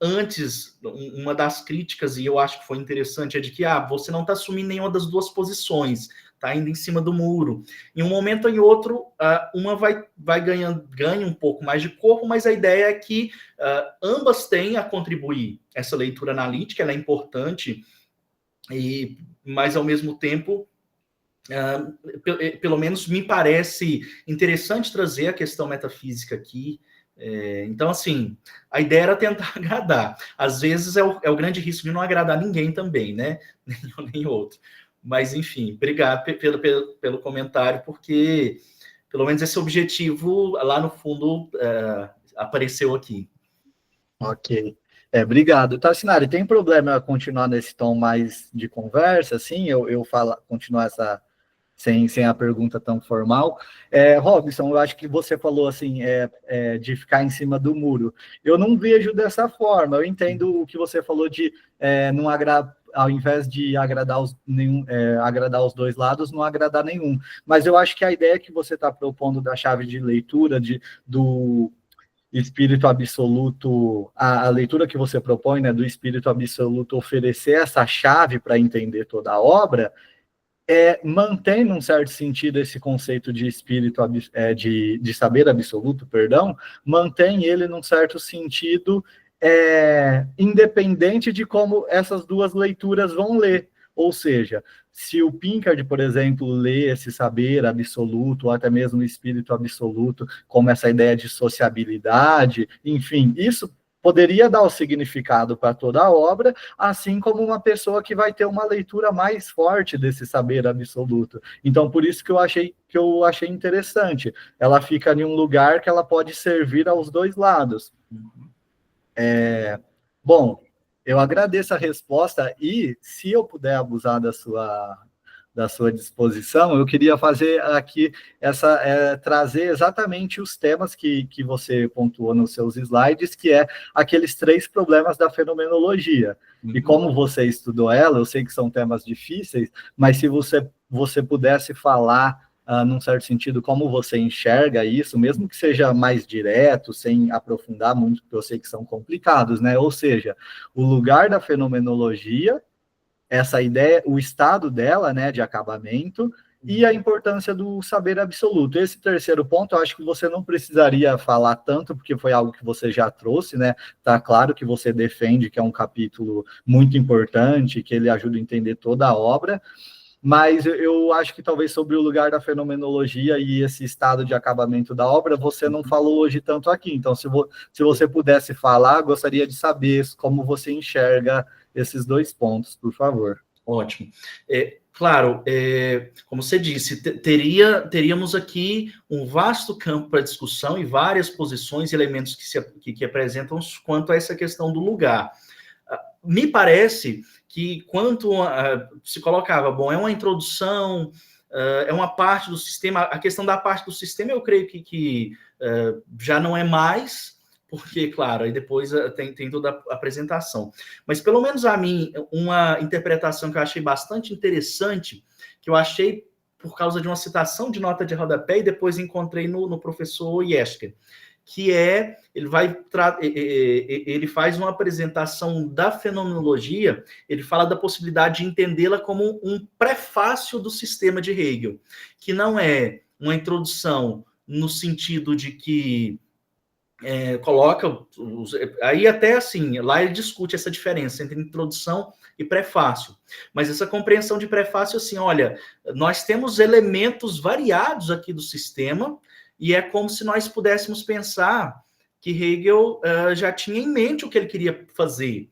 Antes, uma das críticas, e eu acho que foi interessante, é de que você não está assumindo nenhuma das duas posições, está indo em cima do muro. Em um momento ou em outro, uma vai ganha um pouco mais de corpo, mas a ideia é que ambas têm a contribuir. Essa leitura analítica ela é importante, mas, ao mesmo tempo... pelo menos me parece interessante trazer a questão metafísica aqui. Então, assim, a ideia era tentar agradar. Às vezes é o grande risco de não agradar ninguém também, né? Nenhum nem outro. Mas, enfim, obrigado pelo comentário, porque pelo menos esse objetivo lá no fundo apareceu aqui.
Ok. Obrigado. Tassinari, tem problema eu continuar nesse tom mais de conversa, assim? Eu continuar sem a pergunta tão formal. Robson, eu acho que você falou assim, de ficar em cima do muro. Eu não vejo dessa forma. Eu entendo o que você falou de não agradar, ao invés de agradar os dois lados, não agradar nenhum. Mas eu acho que a ideia que você está propondo da chave de leitura, do espírito absoluto, a leitura que você propõe, né, do espírito absoluto oferecer essa chave para entender toda a obra, mantém, num certo sentido, esse conceito de espírito, de saber absoluto, mantém ele, num certo sentido, independente de como essas duas leituras vão ler. Ou seja, se o Pinkard, por exemplo, lê esse saber absoluto, ou até mesmo o espírito absoluto, como essa ideia de sociabilidade, enfim, isso poderia dar o significado para toda a obra, assim como uma pessoa que vai ter uma leitura mais forte desse saber absoluto. Então, por isso que eu achei interessante. Ela fica em um lugar que ela pode servir aos dois lados. Bom, eu agradeço a resposta e, se eu puder abusar da sua disposição, eu queria fazer aqui trazer exatamente os temas que você pontuou nos seus slides, que é aqueles 3 problemas da fenomenologia. E como você estudou ela, eu sei que são temas difíceis, mas se você pudesse falar, num certo sentido, como você enxerga isso, mesmo que seja mais direto, sem aprofundar muito, porque eu sei que são complicados, né? Ou seja, o lugar da fenomenologia, essa ideia, o estado dela, né, de acabamento, e a importância do saber absoluto. Esse terceiro ponto, eu acho que você não precisaria falar tanto, porque foi algo que você já trouxe, né? Tá claro que você defende que é um capítulo muito importante, que ele ajuda a entender toda a obra, mas eu acho que talvez sobre o lugar da fenomenologia e esse estado de acabamento da obra, você não falou hoje tanto aqui. Então, se você pudesse falar, gostaria de saber como você enxerga esses 2 pontos, por favor.
Ótimo. Claro, como você disse, teríamos aqui um vasto campo para discussão e várias posições e elementos que apresentam quanto a essa questão do lugar. Me parece que quanto se colocava, bom, é uma introdução, é uma parte do sistema, a questão da parte do sistema eu creio que já não é mais, porque, claro, aí depois tem toda a apresentação. Mas, pelo menos a mim, uma interpretação que eu achei bastante interessante, que eu achei por causa de uma citação de nota de rodapé e depois encontrei no professor Jeschke, que ele faz uma apresentação da fenomenologia, ele fala da possibilidade de entendê-la como um prefácio do sistema de Hegel, que não é uma introdução no sentido de que coloca... Aí até assim, lá ele discute essa diferença entre introdução e prefácio. Mas essa compreensão de prefácio, assim, olha, nós temos elementos variados aqui do sistema, e é como se nós pudéssemos pensar que Hegel já tinha em mente o que ele queria fazer.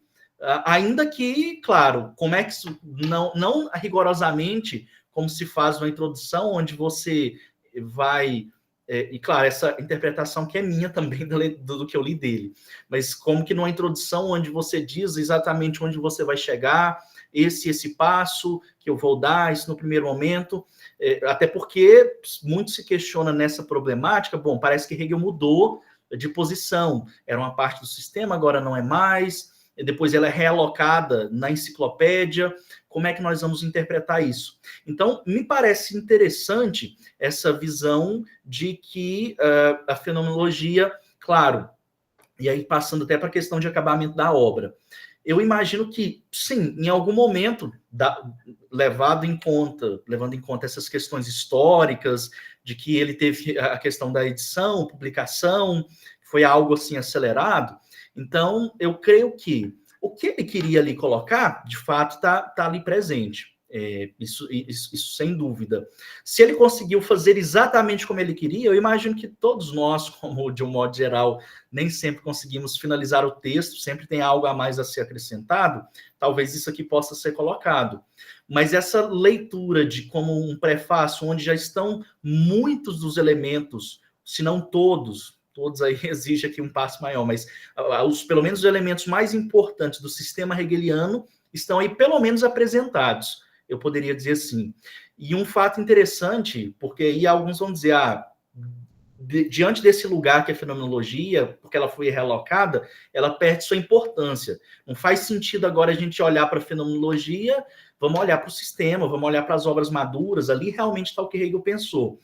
Ainda que, claro, como é que isso, não rigorosamente como se faz uma introdução, onde você vai... e, claro, essa interpretação que é minha também do que eu li dele, mas como que numa introdução onde você diz exatamente onde você vai chegar, esse passo que eu vou dar, isso no primeiro momento, até porque muito se questiona nessa problemática, bom, parece que Hegel mudou de posição, era uma parte do sistema, agora não é mais, e depois ela é realocada na enciclopédia, como é que nós vamos interpretar isso? Então, me parece interessante essa visão de que a fenomenologia, claro, e aí passando até para a questão de acabamento da obra, eu imagino que, sim, em algum momento, levando em conta essas questões históricas, de que ele teve a questão da edição, publicação, foi algo assim acelerado, então eu creio que o que ele queria ali colocar, de fato, está ali presente. Isso sem dúvida. Se ele conseguiu fazer exatamente como ele queria, eu imagino que todos nós, como de um modo geral, nem sempre conseguimos finalizar o texto, sempre tem algo a mais a ser acrescentado, talvez isso aqui possa ser colocado. Mas essa leitura de como um prefácio, onde já estão muitos dos elementos, se não todos aí exige aqui um passo maior, mas pelo menos os elementos mais importantes do sistema hegeliano estão aí pelo menos apresentados, eu poderia dizer assim. E um fato interessante, porque aí alguns vão dizer, diante desse lugar que é a fenomenologia, porque ela foi relocada, ela perde sua importância. Não faz sentido agora a gente olhar para a fenomenologia, vamos olhar para o sistema, vamos olhar para as obras maduras, ali realmente está o que Hegel pensou.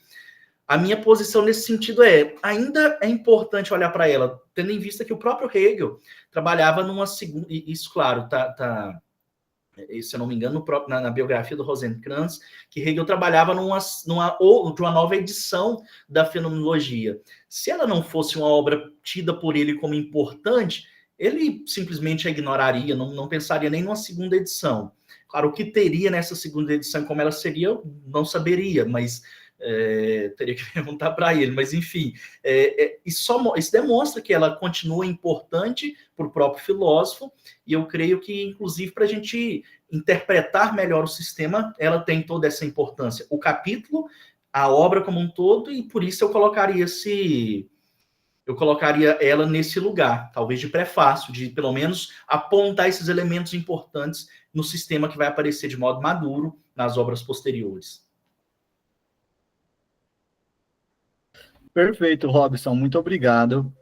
A minha posição nesse sentido ainda é importante olhar para ela, tendo em vista que o próprio Hegel trabalhava numa segunda... Isso, claro, se eu não me engano, na biografia do Rosenkranz, que Hegel trabalhava de uma nova edição da fenomenologia. Se ela não fosse uma obra tida por ele como importante, ele simplesmente a ignoraria, não pensaria nem numa segunda edição. Claro, o que teria nessa segunda edição, como ela seria, eu não saberia, mas... teria que perguntar para ele, mas enfim, isso demonstra que ela continua importante para o próprio filósofo, e eu creio que, inclusive, para a gente interpretar melhor o sistema, ela tem toda essa importância. O capítulo, a obra como um todo, e por isso eu colocaria ela nesse lugar, talvez de prefácio, de pelo menos apontar esses elementos importantes no sistema que vai aparecer de modo maduro nas obras posteriores.
Perfeito, Robson, muito obrigado.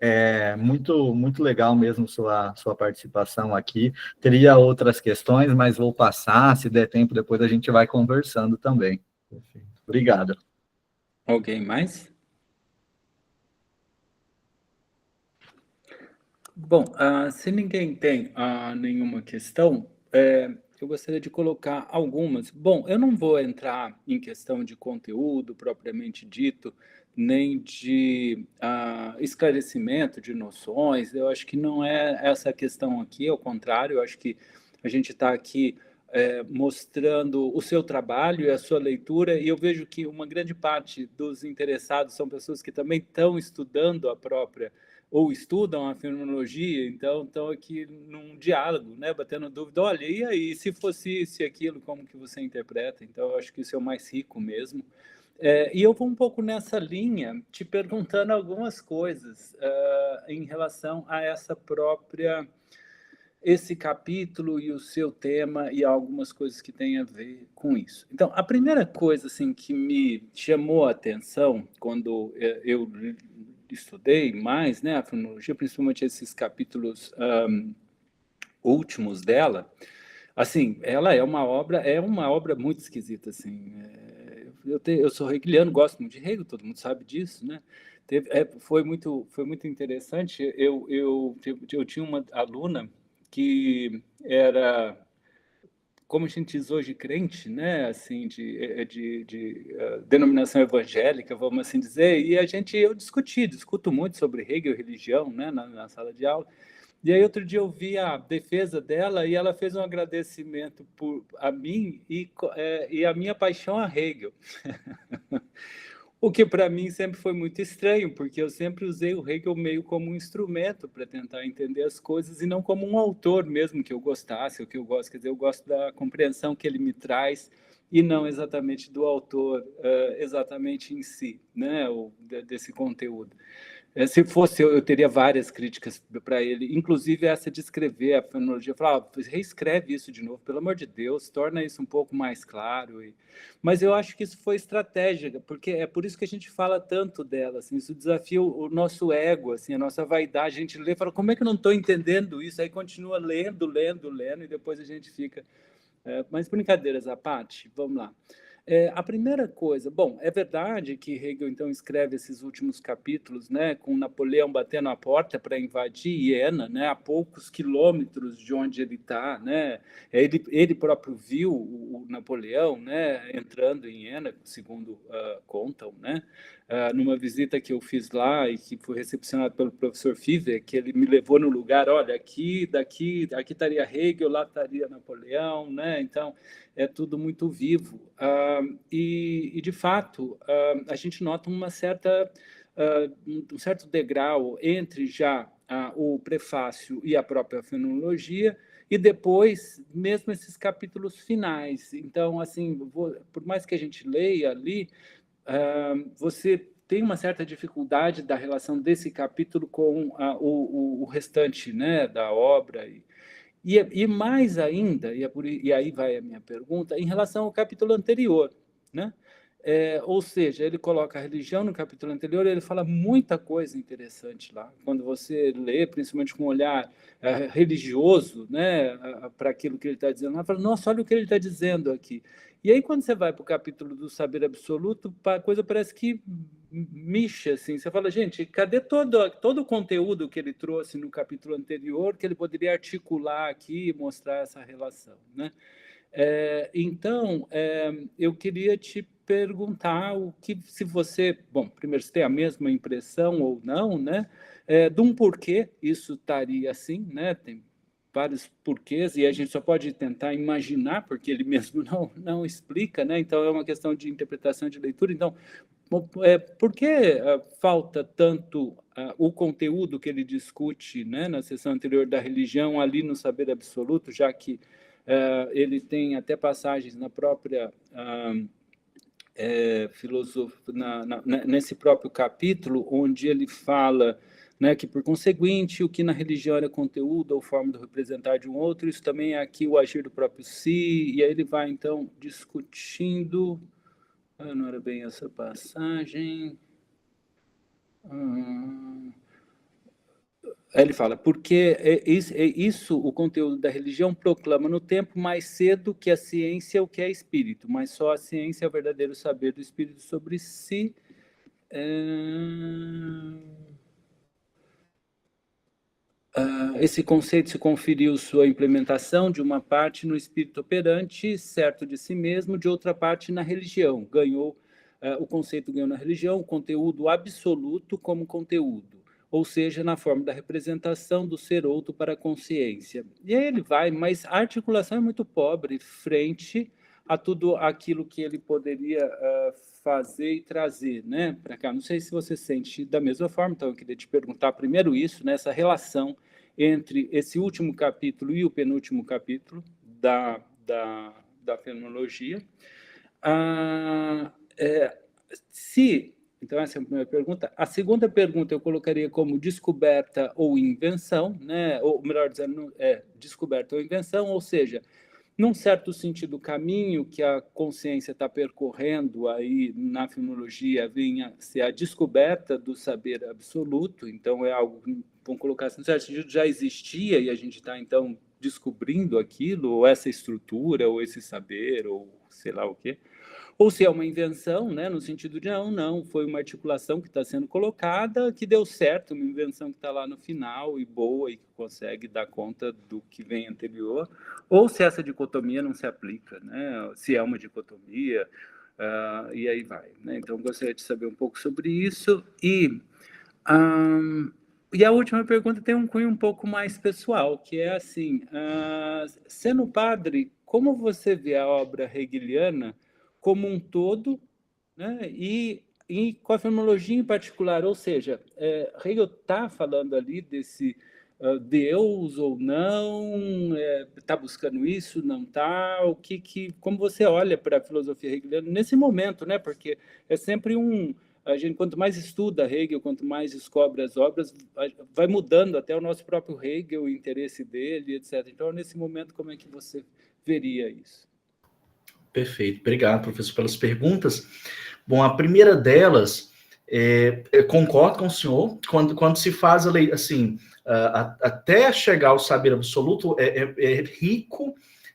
Muito legal mesmo sua participação aqui. Teria outras questões, mas vou passar. Se der tempo, depois a gente vai conversando também.
Perfeito.
Obrigado.
Alguém mais? Bom, se ninguém tem nenhuma questão, eu gostaria de colocar algumas. Bom, eu não vou entrar em questão de conteúdo propriamente dito, nem de esclarecimento de noções. Eu acho que não é essa a questão aqui, ao contrário, eu acho que a gente está aqui mostrando o seu trabalho e a sua leitura, e eu vejo que uma grande parte dos interessados são pessoas que também estão estudando a própria, ou estudam a fenomenologia, então estão aqui num diálogo, né, batendo dúvida, olha, e aí, se fosse isso e aquilo, como que você interpreta? Então, eu acho que isso é o mais rico mesmo. E eu vou um pouco nessa linha, te perguntando algumas coisas em relação a esse capítulo e o seu tema e algumas coisas que têm a ver com isso. Então, a primeira coisa assim, que me chamou a atenção quando eu estudei mais, né, a fenomenologia, principalmente esses capítulos últimos dela, assim, ela é uma obra muito esquisita, assim, eu sou hegeliano, gosto muito de Hegel, todo mundo sabe disso, né? Foi muito interessante. Eu tinha uma aluna que era, como a gente diz hoje, crente, né? Assim, de denominação evangélica, vamos assim dizer, e eu discuto muito sobre Hegel e religião, né? Na sala de aula. E aí, outro dia, eu vi a defesa dela e ela fez um agradecimento a mim e a minha paixão a Hegel. O que, para mim, sempre foi muito estranho, porque eu sempre usei o Hegel meio como um instrumento para tentar entender as coisas e não como um autor mesmo que eu gostasse, ou que eu gosto. Quer dizer, eu gosto da compreensão que ele me traz e não exatamente do autor, exatamente em si, né, desse conteúdo. Se fosse eu teria várias críticas para ele, inclusive essa de escrever a fenomenologia. Eu falava, reescreve isso de novo, pelo amor de Deus, torna isso um pouco mais claro. Mas eu acho que isso foi estratégica, porque é por isso que a gente fala tanto dela. Assim, isso desafia o nosso ego, assim, a nossa vaidade. A gente lê e fala, como é que eu não estou entendendo isso? Aí continua lendo, e depois a gente fica... Mas brincadeiras à parte, vamos lá. A primeira coisa, bom, é verdade que Hegel, então, escreve esses últimos capítulos, né, com Napoleão batendo a porta para invadir Iena, né, a poucos quilômetros de onde ele está, né, ele próprio viu o Napoleão, né, entrando em Iena, segundo contam, né, numa visita que eu fiz lá e que foi recepcionado pelo professor Fiver, que ele me levou no lugar, olha, aqui estaria Hegel, lá estaria Napoleão, né, então é tudo muito vivo. E de fato, a gente nota um certo degrau entre já o prefácio e a própria fenomenologia, e depois, mesmo esses capítulos finais. Então, assim, por mais que a gente leia ali, você tem uma certa dificuldade da relação desse capítulo com o restante, né, da obra. E mais ainda, e aí vai a minha pergunta, em relação ao capítulo anterior, né? Ou seja, ele coloca a religião no capítulo anterior, ele fala muita coisa interessante lá. Quando você lê, principalmente com um olhar religioso, né, para aquilo que ele está dizendo lá, fala, nossa, olha o que ele está dizendo aqui. E aí, quando você vai para o capítulo do saber absoluto, a coisa parece que mixa, assim. Você fala, gente, cadê todo o conteúdo que ele trouxe no capítulo anterior, que ele poderia articular aqui e mostrar essa relação, né? Então, eu queria te perguntar se você, bom, primeiro, se tem a mesma impressão ou não, né, de um porquê isso estaria assim, né, tem vários porquês, e a gente só pode tentar imaginar, porque ele mesmo não explica, né, então é uma questão de interpretação, de leitura. Então, por que falta tanto o conteúdo que ele discute, né, na sessão anterior da religião, ali no saber absoluto, já que ele tem até passagens na própria filosofia, nesse próprio capítulo, onde ele fala, né, que, por conseguinte, o que na religião era conteúdo ou forma de representar de um outro, isso também é aqui o agir do próprio si, e aí ele vai, então, discutindo... não era bem essa passagem... Ele fala, porque isso, o conteúdo da religião proclama no tempo mais cedo que a ciência o que é espírito, mas só a ciência é o verdadeiro saber do espírito sobre si. Esse conceito se conferiu sua implementação de uma parte no espírito operante, certo de si mesmo, de outra parte na religião. O conceito ganhou na religião o conteúdo absoluto como conteúdo, ou seja, na forma da representação do ser outro para a consciência. E aí ele vai, mas a articulação é muito pobre frente a tudo aquilo que ele poderia fazer e trazer, né, para cá. Não sei se você sente da mesma forma, então eu queria te perguntar primeiro isso, nessa relação entre esse último capítulo e o penúltimo capítulo da fenomenologia. Então, essa é a primeira pergunta. A segunda pergunta eu colocaria como descoberta ou invenção, né? Ou melhor dizendo, descoberta ou invenção, ou seja, num certo sentido, o caminho que a consciência está percorrendo aí na fenomenologia venha ser a descoberta do saber absoluto. Então, é algo, vamos colocar assim, no certo sentido, já existia e a gente está, então, descobrindo aquilo, ou essa estrutura, ou esse saber, ou sei lá o quê. ou se é uma invenção, né, no sentido de não, foi uma articulação que está sendo colocada, que deu certo, uma invenção que está lá no final e boa e que consegue dar conta do que vem anterior, ou se essa dicotomia não se aplica, né, se é uma dicotomia, e aí vai, né? Então, gostaria de saber um pouco sobre isso. E a última pergunta tem um cunho um pouco mais pessoal, que é assim, sendo padre, como você vê a obra hegeliana como um todo, né? E com a fenomenologia em particular, ou seja, Hegel está falando ali desse Deus ou não, está buscando isso, não está, como você olha para a filosofia hegeliana nesse momento, né? Porque é sempre a gente, quanto mais estuda Hegel, quanto mais descobre as obras, vai mudando até o nosso próprio Hegel, o interesse dele, etc. Então, nesse momento, como é que você veria isso?
Perfeito. Obrigado, professor, pelas perguntas. Bom, a primeira delas, eu concordo com o senhor, quando se faz a lei, assim, até chegar ao saber absoluto, é rico,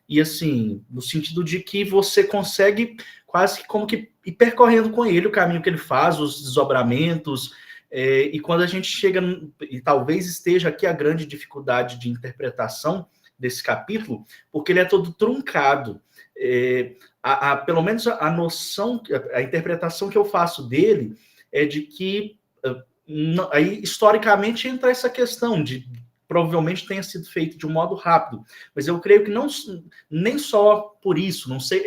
e assim, no sentido de que você consegue quase que como que ir percorrendo com ele o caminho que ele faz, os desdobramentos, e quando a gente chega, e talvez esteja aqui a grande dificuldade de interpretação desse capítulo, porque ele é todo truncado. Pelo menos a noção, a interpretação que eu faço dele é de que aí historicamente entra essa questão de provavelmente tenha sido feito de um modo rápido, mas eu creio que nem só por isso, não sei,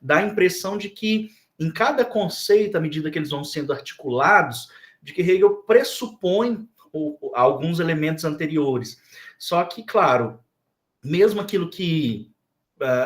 dá a impressão de que em cada conceito, à medida que eles vão sendo articulados, de que Hegel pressupõe alguns elementos anteriores. Só que, claro, mesmo aquilo que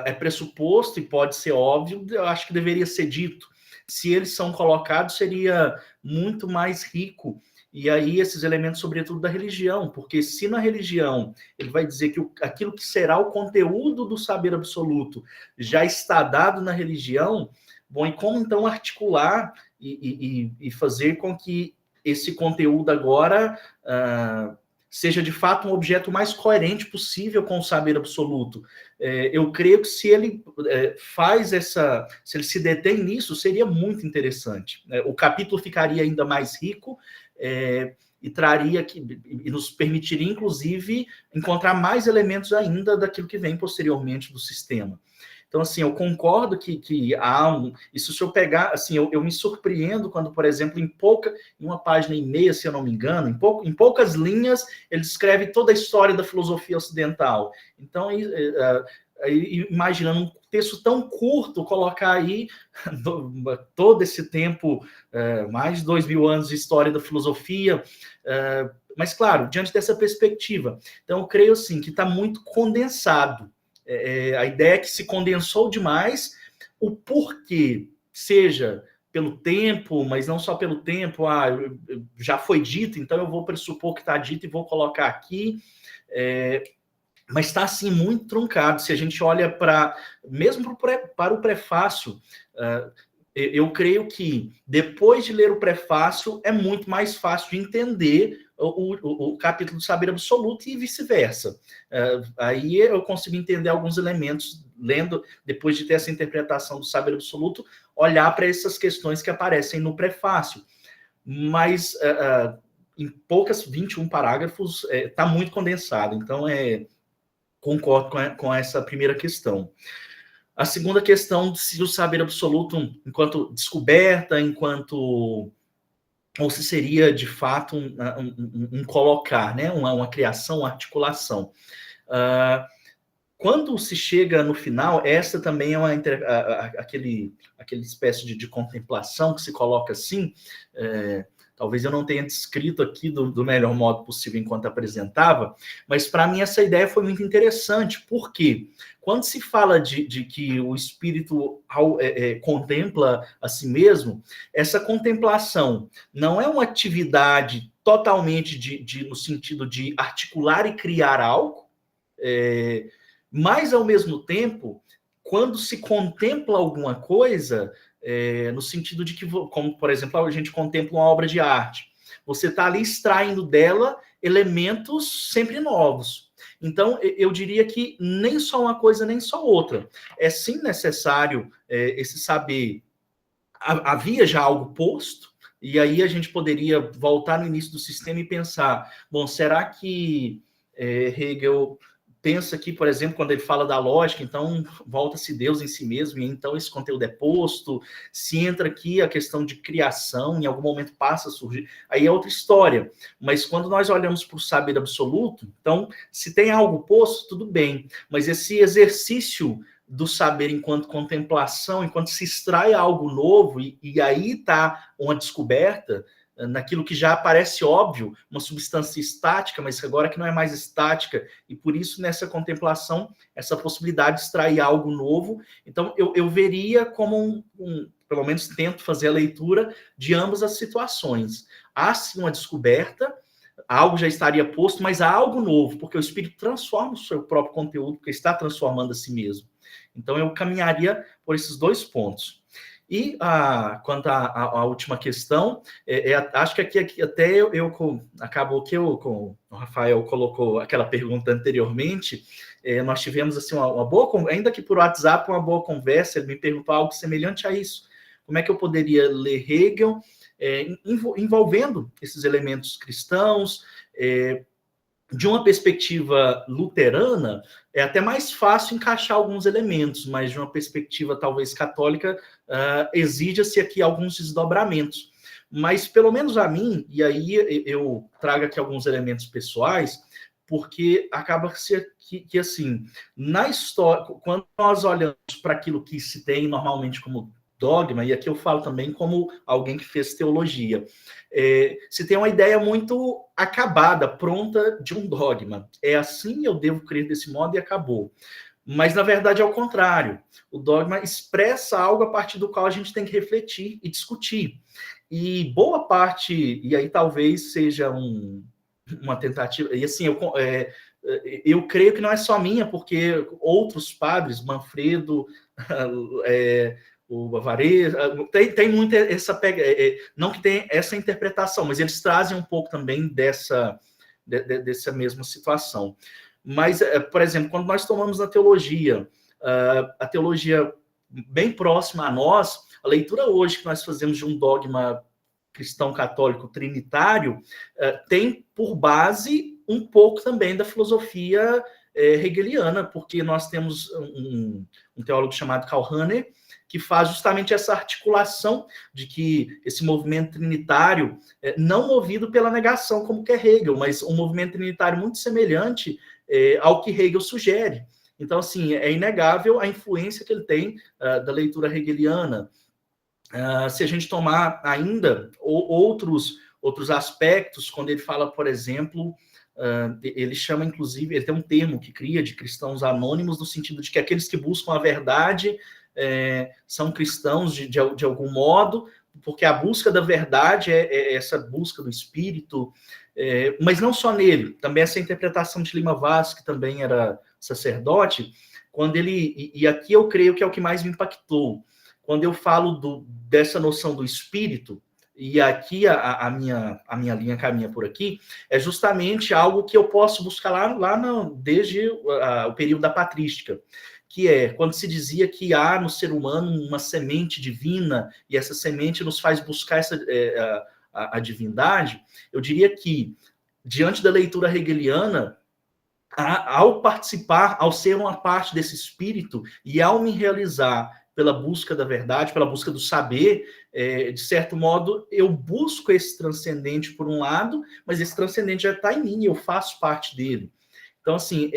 é pressuposto e pode ser óbvio, eu acho que deveria ser dito. Se eles são colocados, seria muito mais rico. E aí, esses elementos, sobretudo, da religião, porque se na religião ele vai dizer que aquilo que será o conteúdo do saber absoluto já está dado na religião, bom, e como então articular e fazer com que esse conteúdo agora seja de fato um objeto mais coerente possível com o saber absoluto? Eu creio que se ele se ele se detém nisso, seria muito interessante. O capítulo ficaria ainda mais rico, e traria e nos permitiria, inclusive, encontrar mais elementos ainda daquilo que vem posteriormente do sistema. Então, assim, eu concordo que há isso. Se eu pegar, assim, eu me surpreendo quando, por exemplo, em uma página e meia, se eu não me engano, em poucas linhas, ele descreve toda a história da filosofia ocidental. Então, imaginando um texto tão curto, colocar aí todo esse tempo, mais de 2000 anos de história da filosofia, mas, claro, diante dessa perspectiva. Então, eu creio, assim, que está muito condensado. A ideia é que se condensou demais, o porquê, seja pelo tempo, mas não só pelo tempo, já foi dito, então eu vou pressupor que está dito e vou colocar aqui, mas está, assim, muito truncado. Se a gente olha mesmo para o prefácio, eu creio que depois de ler o prefácio é muito mais fácil de entender o capítulo do saber absoluto e vice-versa. Aí eu consigo entender alguns elementos, lendo, depois de ter essa interpretação do saber absoluto, olhar para essas questões que aparecem no prefácio. Mas em 21 parágrafos, está muito condensado. Então, concordo com essa primeira questão. A segunda questão, se o saber absoluto, enquanto descoberta, ou se seria, de fato, um colocar, né? uma criação, uma articulação. Quando se chega no final, essa também é aquele espécie de contemplação que se coloca assim. Talvez eu não tenha descrito aqui do melhor modo possível enquanto apresentava, mas para mim essa ideia foi muito interessante, porque quando se fala de que o espírito contempla a si mesmo, essa contemplação não é uma atividade totalmente no sentido de articular e criar algo, mas, ao mesmo tempo, quando se contempla alguma coisa, no sentido de que, como, por exemplo, a gente contempla uma obra de arte, você está ali extraindo dela elementos sempre novos. Então, eu diria que nem só uma coisa, nem só outra. É sim necessário esse saber havia já algo posto, e aí a gente poderia voltar no início do sistema e pensar, bom, será que Hegel pensa aqui, por exemplo, quando ele fala da lógica, então volta-se Deus em si mesmo, e então esse conteúdo é posto, se entra aqui a questão de criação, em algum momento passa a surgir, aí é outra história. Mas quando nós olhamos para o saber absoluto, então, se tem algo posto, tudo bem, mas esse exercício do saber enquanto contemplação, enquanto se extrai algo novo, e aí está uma descoberta, naquilo que já parece óbvio, uma substância estática, mas agora que não é mais estática, e por isso nessa contemplação, essa possibilidade de extrair algo novo. Então eu veria como pelo menos tento fazer a leitura de ambas as situações. Há sim uma descoberta, algo já estaria posto, mas há algo novo, porque o Espírito transforma o seu próprio conteúdo, porque está transformando a si mesmo. Então eu caminharia por esses dois pontos. E quanto à última questão, acho que aqui até acabou que o Rafael colocou aquela pergunta anteriormente, nós tivemos assim, uma boa, ainda que por WhatsApp, uma boa conversa, ele me perguntou algo semelhante a isso. Como é que eu poderia ler Hegel envolvendo esses elementos cristãos, de uma perspectiva luterana, é até mais fácil encaixar alguns elementos, mas de uma perspectiva talvez católica, exija-se aqui alguns desdobramentos. Mas, pelo menos a mim, e aí eu trago aqui alguns elementos pessoais, porque acaba que assim, na história, quando nós olhamos para aquilo que se tem normalmente como dogma, e aqui eu falo também como alguém que fez teologia, se tem uma ideia muito acabada, pronta de um dogma. É assim, eu devo crer desse modo e acabou. Mas, na verdade, é o contrário. O dogma expressa algo a partir do qual a gente tem que refletir e discutir. E boa parte, e aí talvez seja uma tentativa, e assim, eu creio que não é só minha, porque outros padres, Manfredo, o Bavarese, tem muito essa pega, não que tem essa interpretação, mas eles trazem um pouco também dessa mesma situação. Mas, por exemplo, quando nós tomamos a teologia bem próxima a nós, a leitura hoje que nós fazemos de um dogma cristão católico trinitário tem por base um pouco também da filosofia hegeliana, porque nós temos um teólogo chamado Karl Rahner, que faz justamente essa articulação de que esse movimento trinitário, não movido pela negação, como que é Hegel, mas um movimento trinitário muito semelhante ao que Hegel sugere. Então, assim, é inegável a influência que ele tem da leitura hegeliana. Se a gente tomar ainda outros aspectos, quando ele fala, por exemplo, ele chama, inclusive, ele tem um termo que cria de cristãos anônimos, no sentido de que aqueles que buscam a verdade são cristãos de algum modo, porque a busca da verdade é essa busca do Espírito, mas não só nele, também essa interpretação de Lima Vaz, que também era sacerdote, quando ele, e aqui eu creio que é o que mais me impactou, quando eu falo dessa noção do Espírito, e aqui a minha linha caminha por aqui, é justamente algo que eu posso buscar desde o período da patrística, que é quando se dizia que há no ser humano uma semente divina, e essa semente nos faz buscar a divindade. Eu diria que, diante da leitura hegeliana, ao participar, ao ser uma parte desse espírito, e ao me realizar pela busca da verdade, pela busca do saber, de certo modo, eu busco esse transcendente por um lado, mas esse transcendente já está em mim, eu faço parte dele. Então, assim,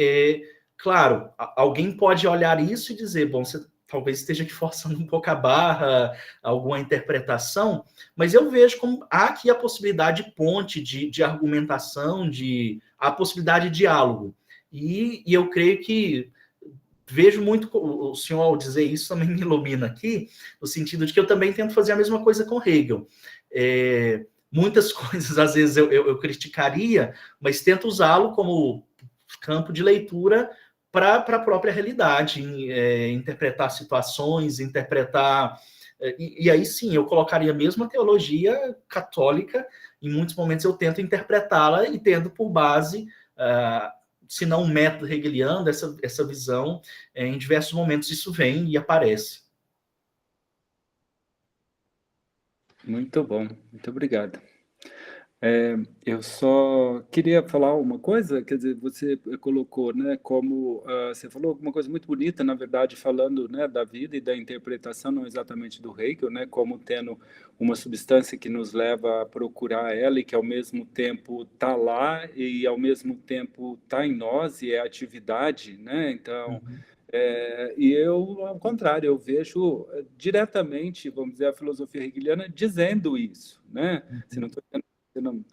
claro, alguém pode olhar isso e dizer, bom, você talvez esteja aqui forçando um pouco a barra, alguma interpretação, mas eu vejo como há aqui a possibilidade de ponte, de argumentação, a possibilidade de diálogo. E eu creio que vejo muito o senhor, ao dizer isso, também me ilumina aqui, no sentido de que eu também tento fazer a mesma coisa com Hegel. Muitas coisas, às vezes, eu criticaria, mas tento usá-lo como campo de leitura para a própria realidade, interpretar situações, e aí sim, eu colocaria mesmo a teologia católica, em muitos momentos eu tento interpretá-la e tendo por base, se não um método hegeliano, essa visão, em diversos momentos isso vem e aparece.
Muito bom, muito obrigado. Eu só queria falar uma coisa, quer dizer, você colocou, né, como você falou alguma coisa muito bonita, na verdade, falando, né, da vida e da interpretação, não exatamente do Hegel, né, como tendo uma substância que nos leva a procurar ela e que ao mesmo tempo está lá e ao mesmo tempo está em nós e é atividade, né, então... e eu, ao contrário, eu vejo diretamente, vamos dizer, a filosofia hegeliana dizendo isso, né? Você não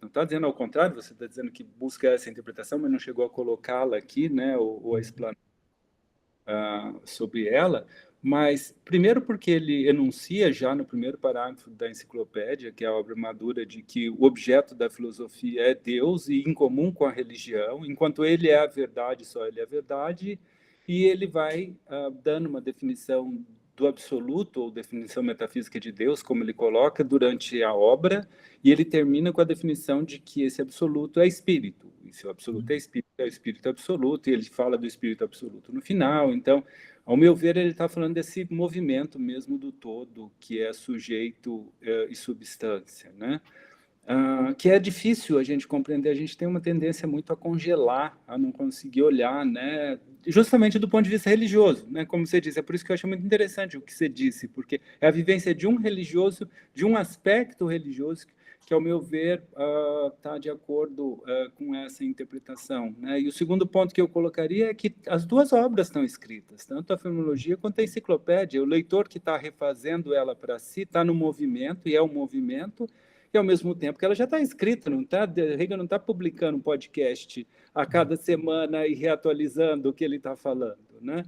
está dizendo ao contrário, você está dizendo que busca essa interpretação, mas não chegou a colocá-la aqui, né? Ou a explanar sobre ela. Mas, primeiro, porque ele enuncia já no primeiro parágrafo da enciclopédia, que é a obra madura, de que o objeto da filosofia é Deus e em comum com a religião, enquanto ele é a verdade, só ele é a verdade, e ele vai dando uma definição do absoluto, ou definição metafísica de Deus, como ele coloca, durante a obra, e ele termina com a definição de que esse absoluto é espírito. E se o absoluto é o espírito absoluto, e ele fala do espírito absoluto no final. Então, ao meu ver, ele está falando desse movimento mesmo do todo, que é sujeito e substância, né? Que é difícil a gente compreender, a gente tem uma tendência muito a congelar, a não conseguir olhar, né? Justamente do ponto de vista religioso, né? Como você disse, é por isso que eu acho muito interessante o que você disse, porque é a vivência de um religioso, de um aspecto religioso, que, ao meu ver, está de acordo com essa interpretação, né? E o segundo ponto que eu colocaria é que as duas obras estão escritas, tanto a fenomenologia quanto a enciclopédia. O leitor que está refazendo ela para si está no movimento, e é um movimento, e ao mesmo tempo que ela já está escrita, não está? Hegel não está publicando um podcast a cada semana e reatualizando o que ele está falando, né?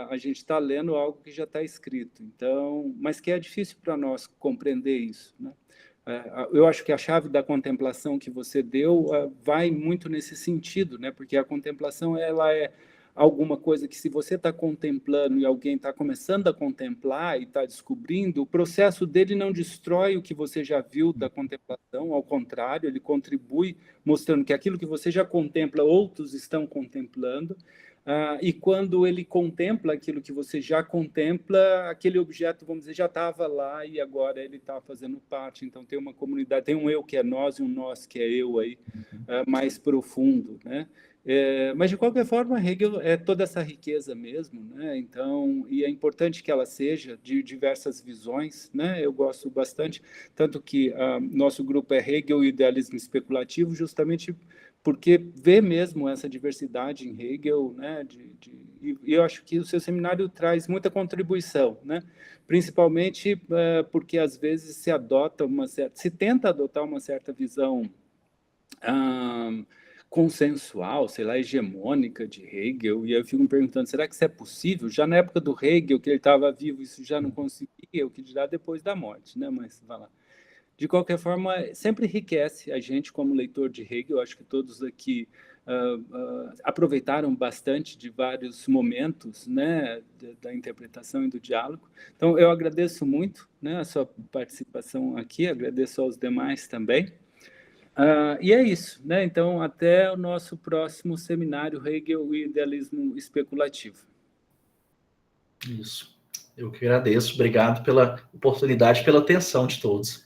A gente está lendo algo que já está escrito, então, mas que é difícil para nós compreender isso, né? Eu acho que a chave da contemplação que você deu vai muito nesse sentido, né? Porque a contemplação ela é alguma coisa que, se você está contemplando e alguém está começando a contemplar e está descobrindo, o processo dele não destrói o que você já viu da contemplação, ao contrário, ele contribui mostrando que aquilo que você já contempla, outros estão contemplando, e quando ele contempla aquilo que você já contempla, aquele objeto, vamos dizer, já estava lá e agora ele está fazendo parte. Então, tem uma comunidade, tem um eu que é nós e um nós que é eu aí, mais profundo, né? Mas, de qualquer forma, Hegel é toda essa riqueza mesmo, né? Então, e é importante que ela seja de diversas visões, né? Eu gosto bastante, tanto que nosso grupo é Hegel e Idealismo Especulativo, justamente porque vê mesmo essa diversidade em Hegel, né? E eu acho que o seu seminário traz muita contribuição, né? Principalmente porque, às vezes, se tenta adotar uma certa visão consensual, sei lá, hegemônica de Hegel, e eu fico me perguntando, será que isso é possível? Já na época do Hegel, que ele estava vivo, isso já não conseguia, o que dirá depois da morte, né? Mas, vai lá. De qualquer forma, sempre enriquece a gente como leitor de Hegel. Acho que todos aqui aproveitaram bastante de vários momentos, né, da interpretação e do diálogo. Então, eu agradeço muito, né, a sua participação aqui, agradeço aos demais também. E é isso, né? Então, até o nosso próximo seminário Hegel e Idealismo Especulativo.
Isso. Eu que agradeço. Obrigado pela oportunidade, pela atenção de todos.